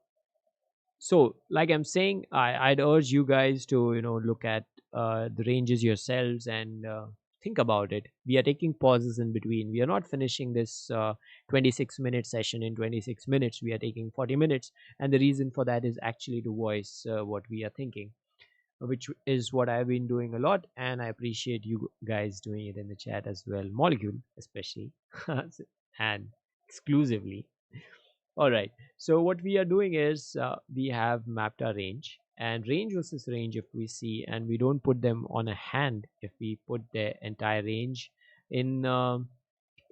so like I'm saying, I'd urge you guys to look at the ranges yourselves and think about it. We are taking pauses in between. We are not finishing this 26-minute session in 26 minutes. We are taking 40 minutes, and the reason for that is actually to voice what we are thinking, which is what I've been doing a lot, and I appreciate you guys doing it in the chat as well, Molecule especially, and exclusively. All right. So what we are doing is we have mapped our range, and range versus range. If we see, and we don't put them on a hand, if we put the entire range in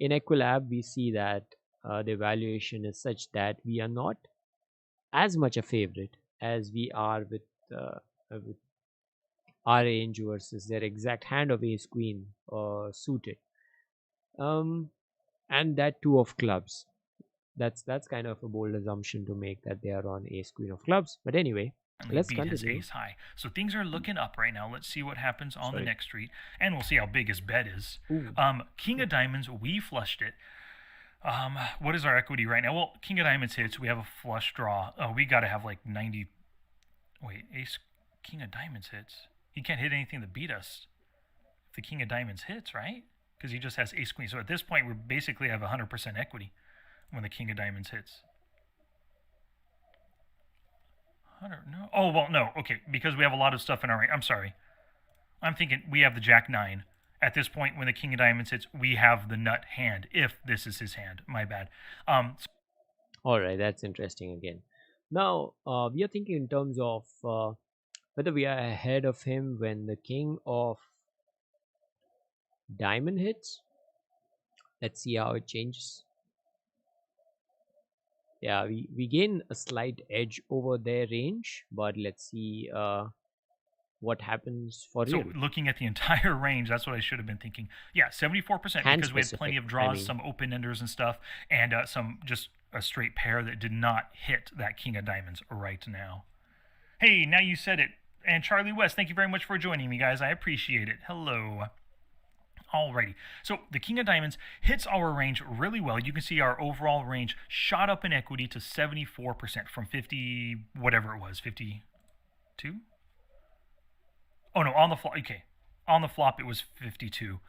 Equilab, we see that the evaluation is such that we are not as much a favorite as we are with our range versus their exact hand of ace queen suited. Um, and that two of clubs. That's kind of a bold assumption to make that they are on ace queen of clubs. But anyway, let's beat his continue. ace high. So things are looking up right now. Let's see what happens on the next street, and we'll see how big his bet is. King of diamonds, we flushed it. What is our equity right now? Well, king of diamonds hits. We have a flush draw. Oh, we got to have like 90. Wait, ace, king of diamonds hits. He can't hit anything to beat us if the king of diamonds hits, right? Because he just has ace queen. So at this point, we basically have 100% equity when the king of diamonds hits. I don't know. Oh, well, no. Okay, because we have a lot of stuff in our range. I'm sorry. I'm thinking we have the jack 9. At this point, when the king of diamonds hits, we have the nut hand, if this is his hand. My bad. All right, that's interesting again. Now, we are thinking in terms of whether we are ahead of him when the king of diamond hits. Let's see how it changes. Yeah, we gain a slight edge over their range, but let's see what happens for real. So looking at the entire range, that's what I should have been thinking. Yeah, 74% Hand because we had plenty specific, of draws, I mean. some open enders and stuff, and some just a straight pair that did not hit that king of diamonds right now. Hey, now you said it. And Charlie West, thank you very much for joining me, guys. I appreciate it. Hello. Alrighty, so the king of diamonds hits our range really well. You can see our overall range shot up in equity to 74% from 50, whatever it was, 52? Oh no, on the flop, okay. On the flop, it was 52.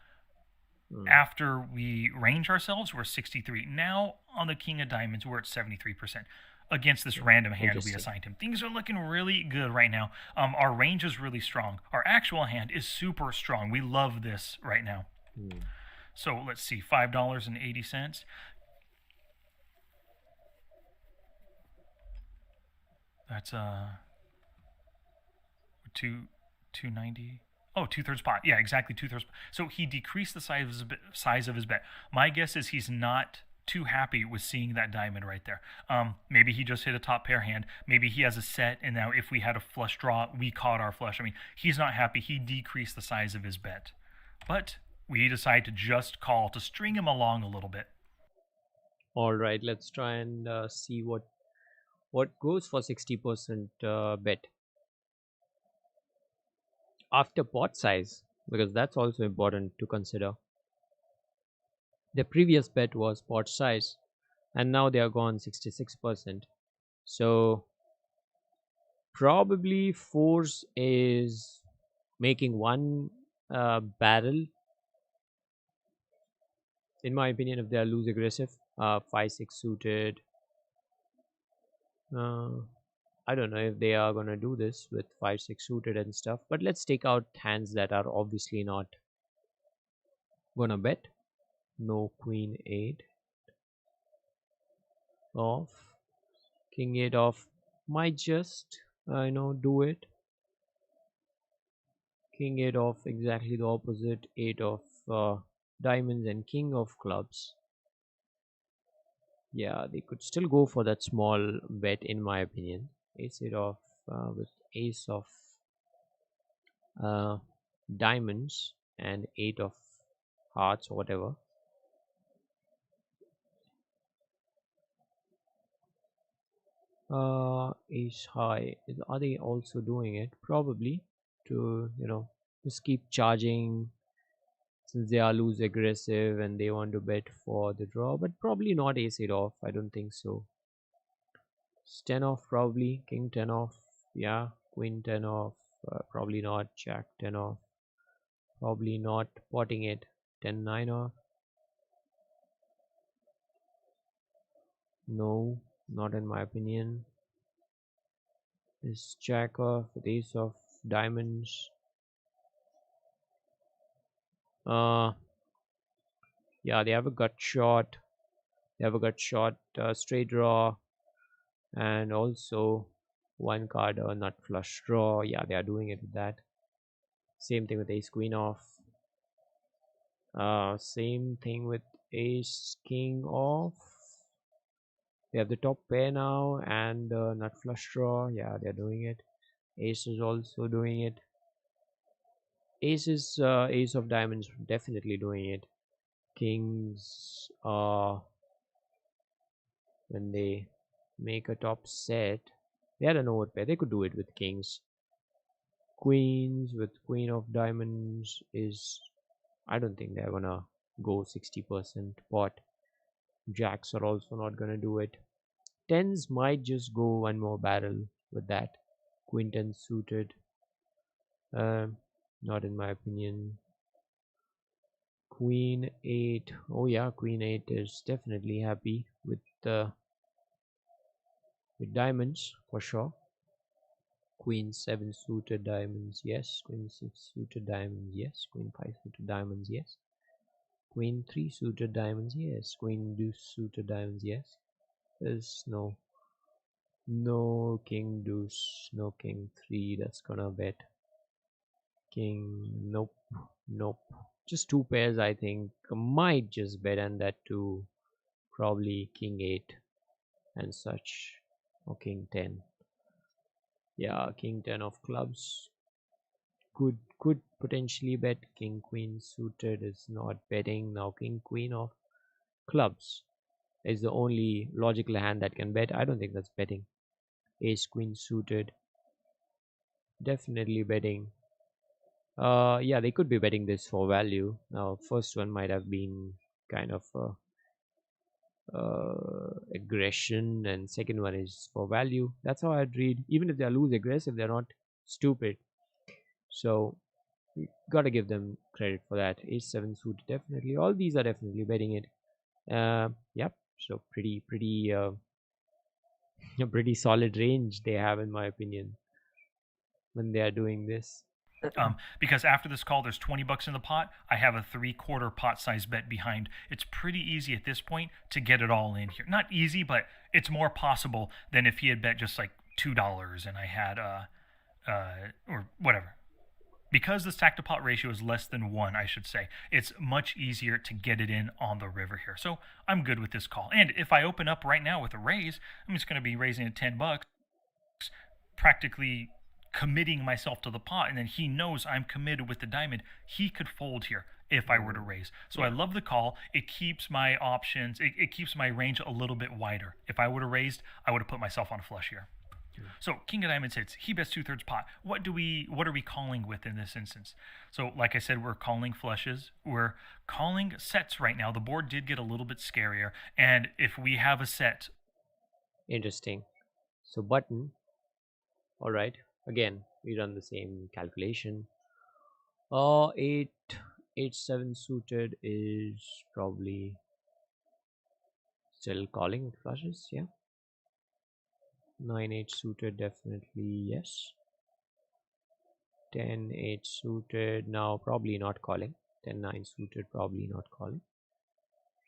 After we range ourselves, we're 63. Now, on the king of diamonds, we're at 73%. Against this random hand that we assigned him. Things are looking really good right now. Our range is really strong. Our actual hand is super strong. We love this right now. So let's see, $5.80. That's $2.90. Oh, 2/3 pot. Yeah, exactly 2/3. So he decreased the size of his bet. My guess is he's not too happy with seeing that diamond right there. Maybe he just hit a top pair hand. Maybe he has a set, and now if we had a flush draw, we caught our flush. I mean, he's not happy. He decreased the size of his bet. But we decide to just call to string him along a little bit. All right, let's try and see what goes for 60% bet after pot size, because that's also important to consider. The previous bet was pot size, and now they are gone 66%. So probably force is making one barrel, in my opinion, if they are loose aggressive. 5-6 suited. Uh, I don't know if they are gonna do this with 5-6 suited and stuff, but let's take out hands that are obviously not gonna bet. No queen 8 off, king 8 off. Might just do it. King 8 off, exactly the opposite. 8 of diamonds and king of clubs. Yeah, they could still go for that small bet, in my opinion. Ace 8 off with ace of uh, diamonds and 8 of hearts or whatever. Ace high. Are they also doing it? Probably to, just keep charging since they are loose aggressive and they want to bet for the draw, but probably not ace 8 off. I don't think so. It's 10 off, probably. King 10 off. Yeah. Queen 10 off. Probably not. Jack 10 off. Probably not potting it. 10-9 off. No, not in my opinion. This jack off with ace of diamonds. Uh, yeah, they have a gut shot. They have a gut shot, straight draw, and also one card, nut flush draw. Yeah, they are doing it with that. Same thing with ace queen off. Same thing with ace king off. They have the top pair now and nut flush draw. Yeah, they're doing it. Ace is also doing it. Ace is ace of diamonds, definitely doing it. Kings are when they make a top set. They had an overpair. They could do it with kings. Queens with queen of diamonds is, I don't think they're gonna go 60% pot. Jacks are also not gonna do it. Tens might just go one more barrel with that. Queen 10 suited. Not in my opinion. Queen 8. Oh yeah, Queen 8 is definitely happy with diamonds for sure. Queen 7 suited diamonds, yes. Queen 6 suited diamonds, yes. Queen 5 suited diamonds, yes. Queen 3 suited diamonds, yes. Queen deuce suited diamonds, yes. There's no king deuce, no king 3 that's gonna bet. King, nope, nope. Just two pairs, I think, might just bet, and that too, probably king 8 and such, or king 10. Yeah, king 10 of clubs could potentially bet. King queen suited is not betting. Now king queen of clubs is the only logical hand that can bet. I don't think that's betting. Ace queen suited, definitely betting. Yeah, they could be betting this for value. Now first one might have been kind of aggression, and second one is for value. That's how I'd read. Even if they lose aggressive, they're not stupid. So gotta give them credit for that. Ace 7 suit, definitely. All these are definitely betting it. Yep. So pretty a pretty solid range they have, in my opinion, when they are doing this. Because after this call, there's 20 bucks in the pot. I have a 3/4 pot size bet behind. It's pretty easy at this point to get it all in here. Not easy, but it's more possible than if he had bet just like $2 and I had or whatever. Because the stack to pot ratio is less than 1, I should say, it's much easier to get it in on the river here. So I'm good with this call. And if I open up right now with a raise, I'm just going to be raising it 10 bucks, practically committing myself to the pot, and then he knows I'm committed with the diamond. He could fold here. if I were to raise. So I love the call. It keeps my options, it keeps my range a little bit wider. If I would have raised, I would have put myself on a flush here. So King of Diamonds hits. He bets 2/3 pot. What are we calling with in this instance? So like I said, we're calling flushes. We're calling sets right now. The board did get a little bit scarier, and if we have a set, Interesting. So button. All right. Again, we run the same calculation. 8 7 suited is probably still calling flushes. Yeah. 9 8 suited, definitely yes. 10 8 suited, now probably not calling. 10 9 suited, probably not calling.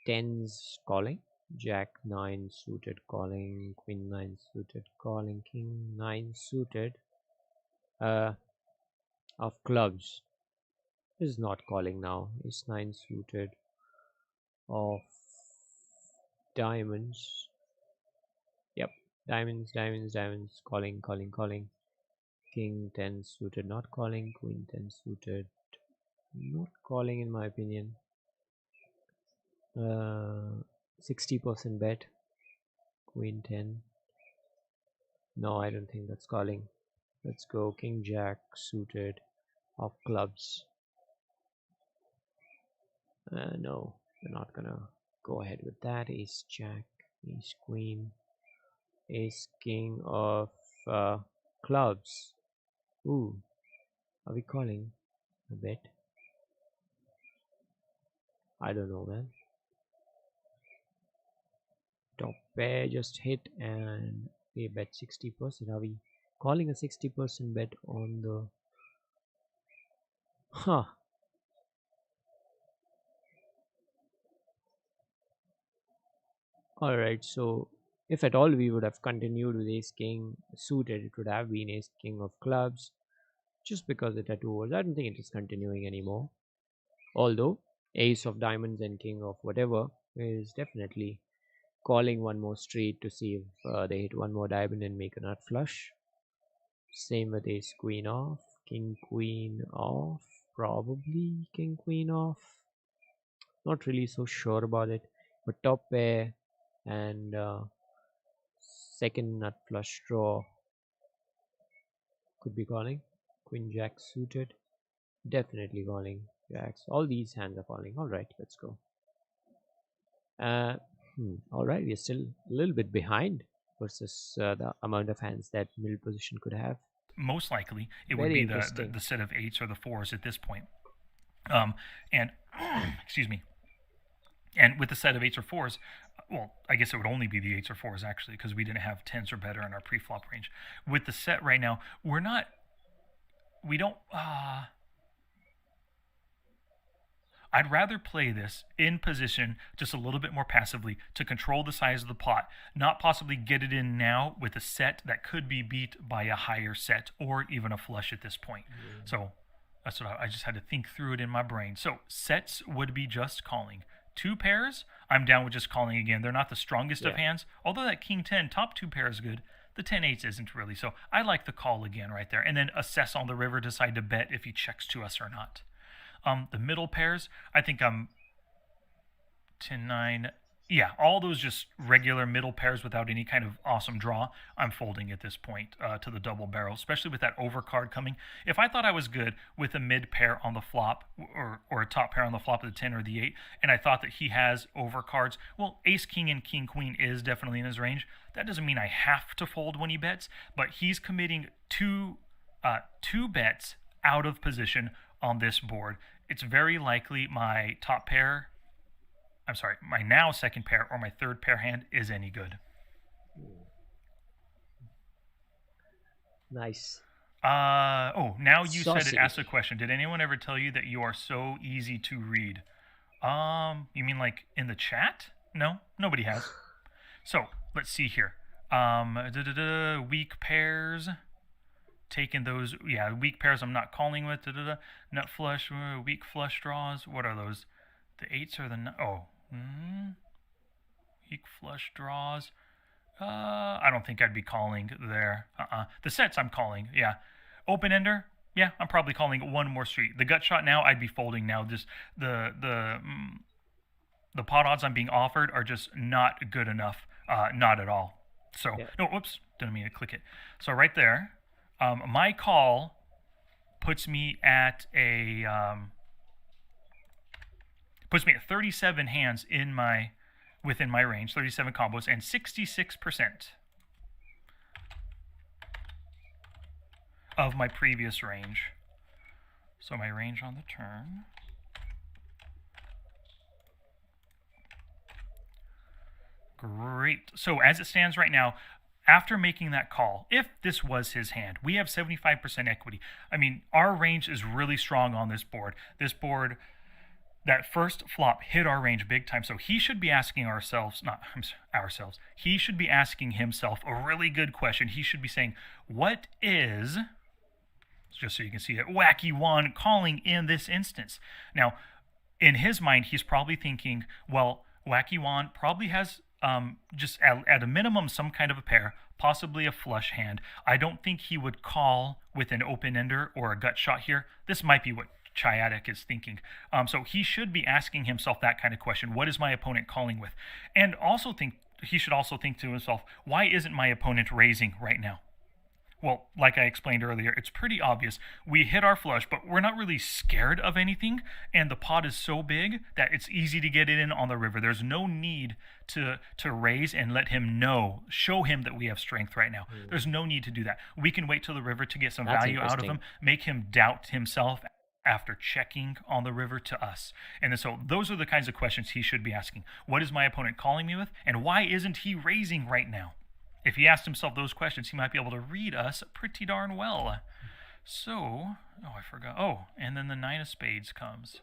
Tens calling. Jack 9 suited calling. Queen 9 suited calling. King 9 suited of clubs is not calling now. Ace 9 suited of diamonds. Yep, diamonds, calling. King 10 suited, not calling. Queen 10 suited, not calling in my opinion. 60% bet. Queen 10. No, I don't think that's calling. Let's go King Jack suited of clubs. No, we're not gonna go ahead with that. Ace Jack, Ace Queen, Ace King of clubs. Ooh, are we calling a bet? I don't know, man. Top pair just hit and we bet 60%. Are we calling a 60% bet on the... Huh. Alright, so if at all we would have continued with Ace King suited, it would have been Ace King of clubs. Just because it had two overs, I don't think it is continuing anymore. Although Ace of diamonds and King of whatever is definitely calling one more street to see if they hit one more diamond and make a nut flush. Same with Ace Queen off, King Queen off, probably King Queen off. Not really so sure about it, but top pair and second nut flush draw could be calling. Queen Jack suited, definitely calling. Jacks, all these hands are calling. All right, let's go. All right, we're still a little bit behind versus the amount of hands that middle position could have. most likely it would Very be interesting. the set of eights or the fours at this point. And excuse me. And with the set of eights or fours, well, I guess it would only be the eights or fours actually, because we didn't have tens or better in our pre-flop range. With the set right now, we don't. I'd rather play this in position just a little bit more passively to control the size of the pot, not possibly get it in now with a set that could be beat by a higher set or even a flush at this point. So that's what I just had to think through it in my brain. So sets would be just calling. Two pairs, I'm down with just calling again. They're not the strongest of hands, although that King 10 top two pair is good. The 10-8 isn't really, so I like the call again right there. And then assess on the river, decide to bet if he checks to us or not. The middle pairs, I think I'm 10-9. Yeah, all those just regular middle pairs without any kind of awesome draw, I'm folding at this point to the double barrel, especially with that overcard coming. If I thought I was good with a mid pair on the flop or a top pair on the flop of the 10 or the 8, and I thought that he has overcards, well, ace king and king queen is definitely in his range. That doesn't mean I have to fold when he bets, but he's committing two bets out of position on this board. It's very likely my top pair, my now second pair or my third pair hand is any good. Nice. Now you Saucy. said it. Ask a question. Did anyone ever tell you that you are so easy to read? You mean like in the chat? No, nobody has. So let's see here. Weak pairs. Taking those, weak pairs I'm not calling with. Nut flush, weak flush draws. What are those? The eights or the weak flush draws. I don't think I'd be calling there. The sets I'm calling, yeah. Open ender, Yeah, I'm probably calling one more street. The gut shot now, I'd be folding now. Just the pot odds I'm being offered are just not good enough. Not at all. So Yeah. no, whoops, didn't mean to click it. So right there, my call puts me at 37 hands within my range, 37 combos, and 66% of my previous range. So my range on the turn. Great. So as it stands right now, after making that call, if this was his hand, we have 75% equity. I mean, our range is really strong on this board. This board, that first flop hit our range big time. So he should be asking he should be asking himself a really good question. He should be saying, what is, just so you can see it, Wacky Juan calling in this instance? Now, in his mind, he's probably thinking, well, Wacky Juan probably has just at a minimum some kind of a pair, possibly a flush hand. I don't think he would call with an open ender or a gut shot here. This might be what Chiatic is thinking. So he should be asking himself that kind of question. What is my opponent calling with? And he should also think to himself, why isn't my opponent raising right now? Well, like I explained earlier, it's pretty obvious. We hit our flush, but we're not really scared of anything, and the pot is so big that it's easy to get it in on the river. There's no need to raise and show him that we have strength right now. There's no need to do that. We can wait till the river to get some value out of him, make him doubt himself after checking on the river to us. And so those are the kinds of questions he should be asking. What is my opponent calling me with, and why isn't he raising right now? If he asked himself those questions, he might be able to read us pretty darn well. So, I forgot. Oh, and then the 9 of spades comes.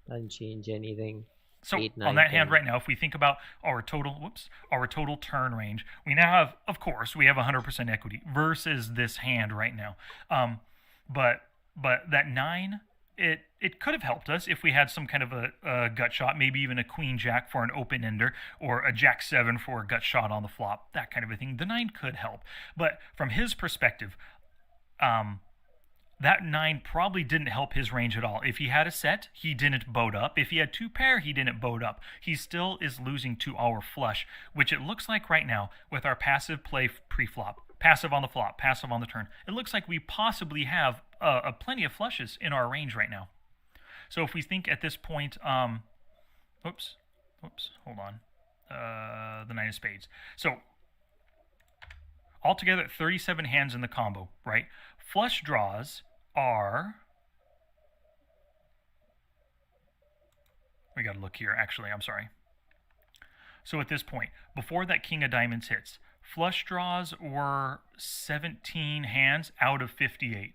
Doesn't change anything. So 8, 9, on that 10. hand right now, if we think about our total turn range, we now have, of course, we have 100% equity versus this hand right now. But that 9, it could have helped us if we had some kind of a gut shot, maybe even a queen jack for an open ender, or a jack 7 for a gut shot on the flop, that kind of a thing. The 9 could help, but from his perspective, that 9 probably didn't help his range at all. If he had a set, he didn't boat up. If he had 2 pair, he didn't boat up. He still is losing to our flush, which it looks like right now with our passive play pre-flop. Passive on the flop, passive on the turn. It looks like we possibly have plenty of flushes in our range right now. So if we think at this point, hold on, the 9 of spades. So altogether, 37 hands in the combo, right? Flush draws are, we got to look here, actually, I'm sorry. So at this point, before that king of diamonds hits, flush draws were 17 hands out of 58.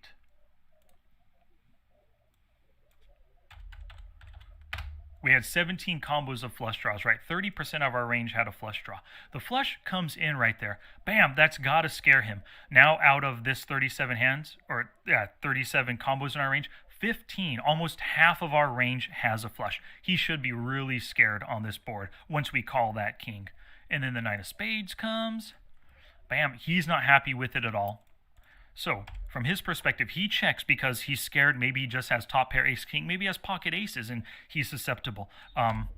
We had 17 combos of flush draws, right? 30% of our range had a flush draw. The flush comes in right there. Bam, that's got to scare him. Now out of this 37 hands, 37 combos in our range, 15, almost half of our range has a flush. He should be really scared on this board once we call that king. And then the 9 of spades comes. Bam, he's not happy with it at all. So, from his perspective, he checks because he's scared. Maybe he just has top pair ace king. Maybe he has pocket aces and he's susceptible. And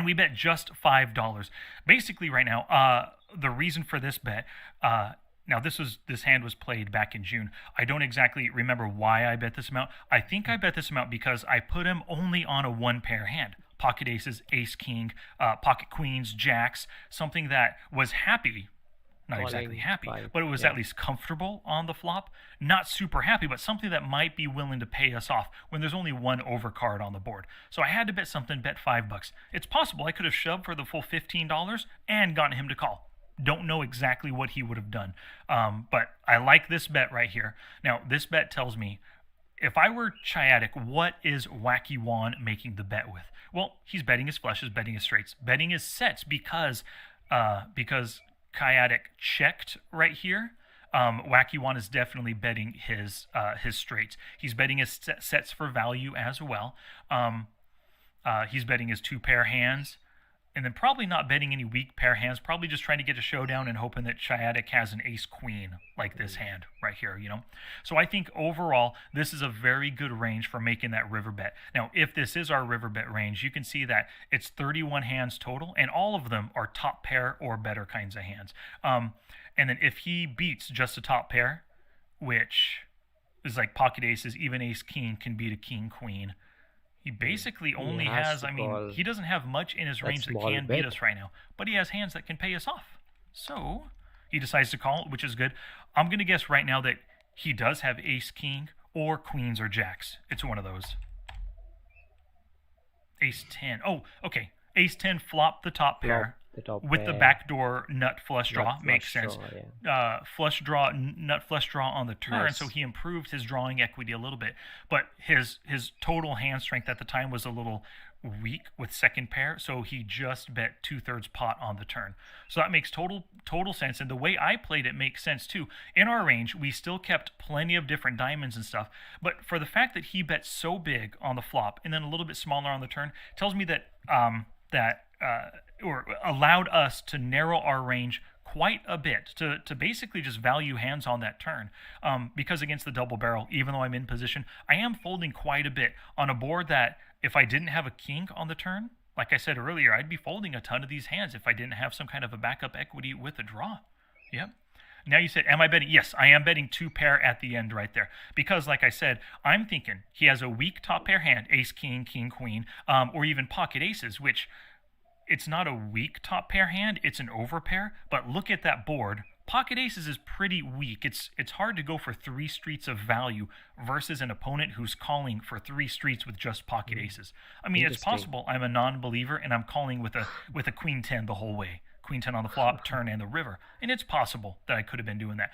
we bet just $5. Basically, right now, the reason for this bet. Now, this hand was played back in June. I don't exactly remember why I bet this amount. I think I bet this amount because I put him only on a 1-pair hand. Pocket aces, ace king, pocket queens, jacks, something that was happy. Not exactly happy, but it was at least comfortable on the flop. Not super happy, but something that might be willing to pay us off when there's only one overcard on the board. So I had to bet something, bet $5. It's possible I could have shoved for the full $15 and gotten him to call. Don't know exactly what he would have done. But I like this bet right here. Now, this bet tells me, if I were Chiatic, what is Wacky Juan making the bet with? Well, he's betting his flushes, betting his straights, betting his sets because Chiatic checked right here. Wacky Juan is definitely betting his straights. He's betting his sets for value as well. He's betting his 2-pair hands. and then probably not betting any weak pair hands, probably just trying to get a showdown and hoping that Shyadic has an ace queen like this hand right here, you know. So I think overall this is a very good range for making that river bet. Now, if this is our river bet range, you can see that it's 31 hands total, and all of them are top pair or better kinds of hands. And then if he beats just a top pair, which is like pocket aces, even ace king can beat a king queen. He basically He only has has, to I mean, call he doesn't have much in his that range that small can beat bet. us right now, but he has hands that can pay us off. So he decides to call it, which is good. I'm going to guess right now that he does have ace king or queens or jacks. It's one of those. Ace 10. Oh, okay. Ace 10 flop the top Flop pair the top with the pair, backdoor nut flush nut draw. Makes flush sense. draw. Yeah, Flush draw, nut flush draw on the turn, so nice. he improved his drawing equity a little bit. But his total hand strength at the time was a little weak with second pair, so he just bet 2/3 pot on the turn. So that makes total sense. And the way I played it makes sense too. In our range, we still kept plenty of different diamonds and stuff, but for the fact that he bet so big on the flop and then a little bit smaller on the turn, tells me that or allowed us to narrow our range quite a bit to basically just value hands on that turn. Because against the double barrel, even though I'm in position, I am folding quite a bit on a board that if I didn't have a king on the turn, like I said earlier, I'd be folding a ton of these hands if I didn't have some kind of a backup equity with a draw. Yep. Now you said, am I betting? Yes, I am betting two pair at the end right there. Because, like I said, I'm thinking he has a weak top pair hand, ace, king, king, queen, or even pocket aces, which it's not a weak top pair hand, it's an overpair. But look at that board. Pocket aces is pretty weak. It's hard to go for three streets of value versus an opponent who's calling for three streets with just pocket aces. I mean, it's Interesting. possible I'm a non-believer and I'm calling with a queen 10 the whole way. Queen 10 on the flop, turn, and the river. And it's possible that I could have been doing that.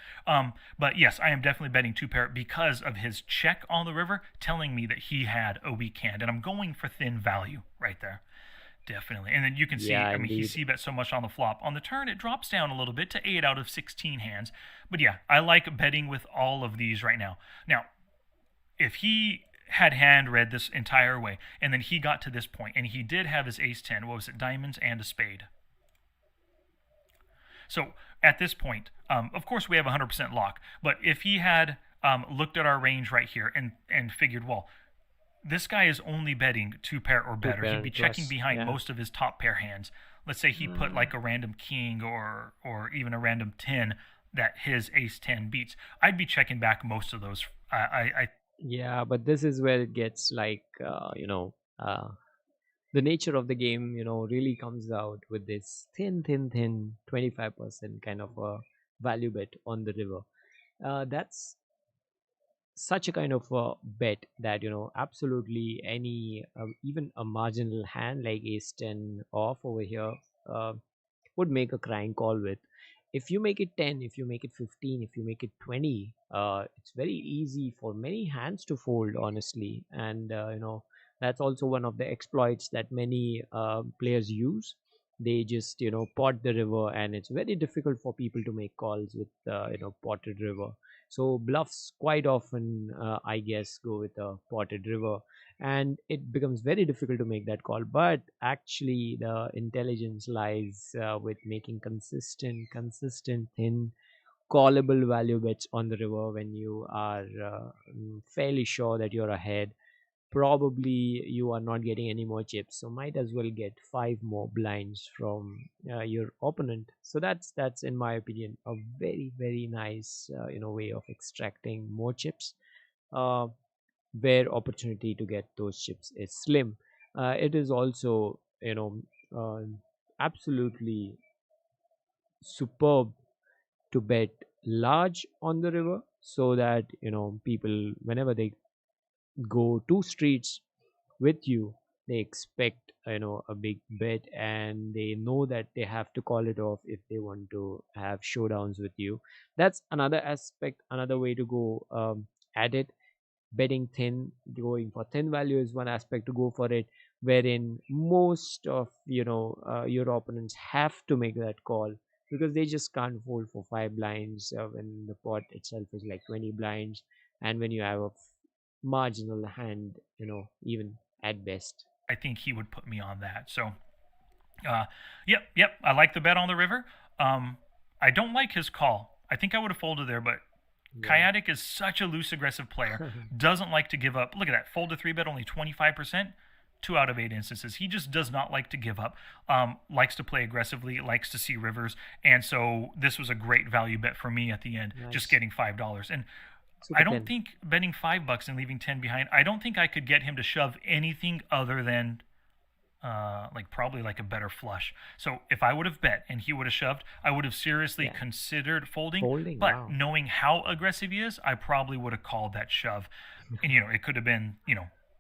But yes, I am definitely betting two pair because of his check on the river telling me that he had a weak hand. And I'm going for thin value right there. Definitely. And then you can see, Yeah, I mean, he indeed. c-bet so much on the flop. On the turn, it drops down a little bit to 8 out of 16 hands. But yeah, I like betting with all of these right now. Now, if he had hand read this entire way, and then he got to this point, and he did have his ace 10, what was it, diamonds and a spade. So at this point, of course, we have 100% lock. But if he had looked at our range right here and figured, well, this guy is only betting two pair or Two better. pair He'd be and checking plus. behind Yeah. most of his top pair hands. Let's say he put like a random king or even a random 10 that his ace 10 beats. I'd be checking back most of those. I Yeah, but this is where it gets like, the nature of the game, really comes out with this thin 25% kind of a value bet on the river. That's such a kind of a bet that, absolutely any, even a marginal hand like ace 10 off over here, uh, would make a crying call with. If you make it 10, if you make it 15, if you make it 20, it's very easy for many hands to fold, honestly. And, that's also one of the exploits that many players use. They just, pot the river, and it's very difficult for people to make calls with, potted river. So bluffs quite often, I guess, go with a potted river, and it becomes very difficult to make that call. But actually the intelligence lies with making consistent thin callable value bets on the river when you are fairly sure that you're ahead. Probably you are not getting any more chips, so might as well get five more blinds from your opponent. So that's in my opinion a very nice way of extracting more chips, uh, where opportunity to get those chips is slim. It is also, uh, absolutely superb to bet large on the river, so that people, whenever they go two streets with you, they expect a big bet, and they know that they have to call it off if they want to have showdowns with you. That's another aspect, another way to go at it. Betting thin, going for thin value is one aspect to go for it, wherein most of your opponents have to make that call, because they just can't fold for five blinds when the pot itself is like 20 blinds, and when you have a marginal hand, even at best. think he would put me on that. So Uh, yep. I like the bet on the river. Um, I don't like his call. I think I would have folded there, but Yeah. Kayatic is such a loose, aggressive player. Doesn't like to give up. Look at that. Fold to three bet only 25%. 2 out of 8 instances. He just does not like to give up. Likes to play aggressively. Likes to see rivers. And so this was a great value bet for me at the end. Just Nice. getting $5. And Super I don't 10. think betting $5 and leaving 10 behind. I don't think I could get him to shove anything other than like probably like a better flush. So if I would have bet and he would have shoved, I would have seriously Yeah. considered folding. Folding. But Wow. knowing how aggressive he is, I probably would have called that shove. And it could have been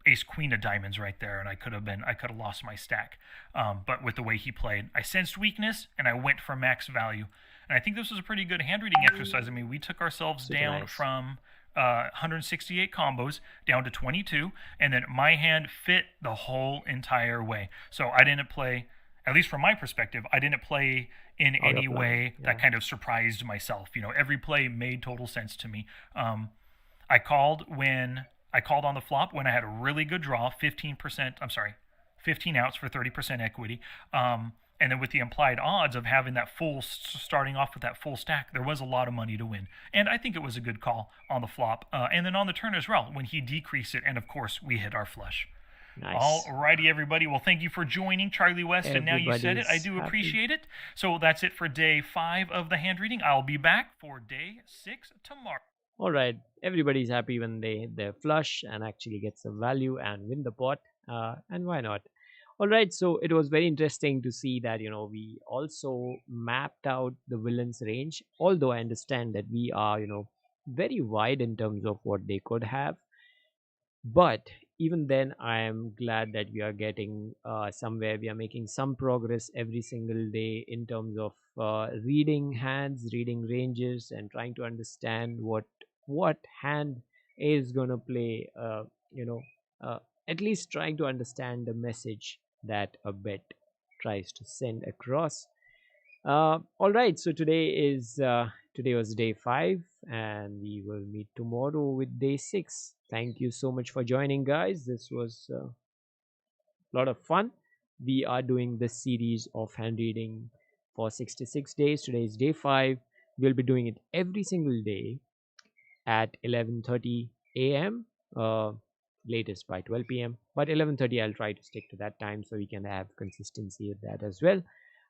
ace queen of diamonds right there, and I could have lost my stack. But with the way he played, I sensed weakness and I went for max value. And I think this was a pretty good hand reading exercise. I mean, we took ourselves Super down nice. from 168 combos down to 22, and then my hand fit the whole entire way. So I didn't play, at least from my perspective, I didn't play in Out any of line. way that Yeah. kind of surprised myself. Every play made total sense to me. I called when I called on the flop when I had a really good draw, 15%. I'm sorry, 15 outs for 30% equity. And then with the implied odds of having that starting off with that full stack, there was a lot of money to win. And I think it was a good call on the flop. And then on the turn as well, when he decreased it, and of course, we hit our flush. Nice. Alrighty, everybody. Well, thank you for joining, Charlie West. And now you said it, I Everybody's do happy. appreciate it. So that's it for day 5 of the hand reading. I'll be back for day 6 tomorrow. All right. Everybody's happy when they flush and actually get some value and win the pot. And why not? All right. So it was very interesting to see that we also mapped out the villains range. Although I understand that we are very wide in terms of what they could have. But even then, I am glad that we are getting somewhere. We are making some progress every single day in terms of reading hands, reading ranges, and trying to understand what hand is gonna play. You know, uh, at least trying to understand the message that a bet tries to send across. All right, so today was day 5, and we will meet tomorrow with day 6. Thank you so much for joining, guys. This was a lot of fun. We are doing this series of hand reading for 66 days. Today is day 5. We'll be doing it every single day at 11:30 a.m. Latest by 12 p.m. But 11:30, I'll try to stick to that time so we can have consistency with that as well.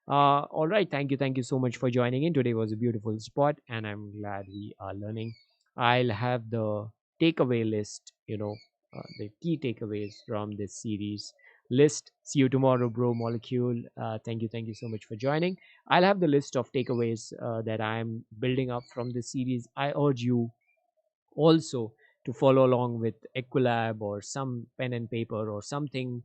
All right, thank you so much for joining in. Today was a beautiful spot, and I'm glad we are learning. I'll have the takeaway list, the key takeaways from this series list. See you tomorrow, bro molecule. Thank you so much for joining. I'll have the list of takeaways that I'm building up from this series. I urge you also to follow along with Equilab or some pen and paper or something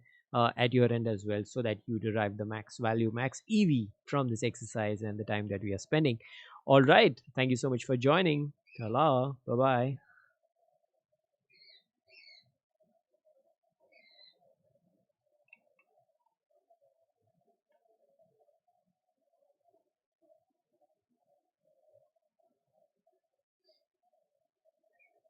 at your end as well, so that you derive the max value, max EV from this exercise and the time that we are spending. All right. Thank you so much for joining. Tala. Bye bye.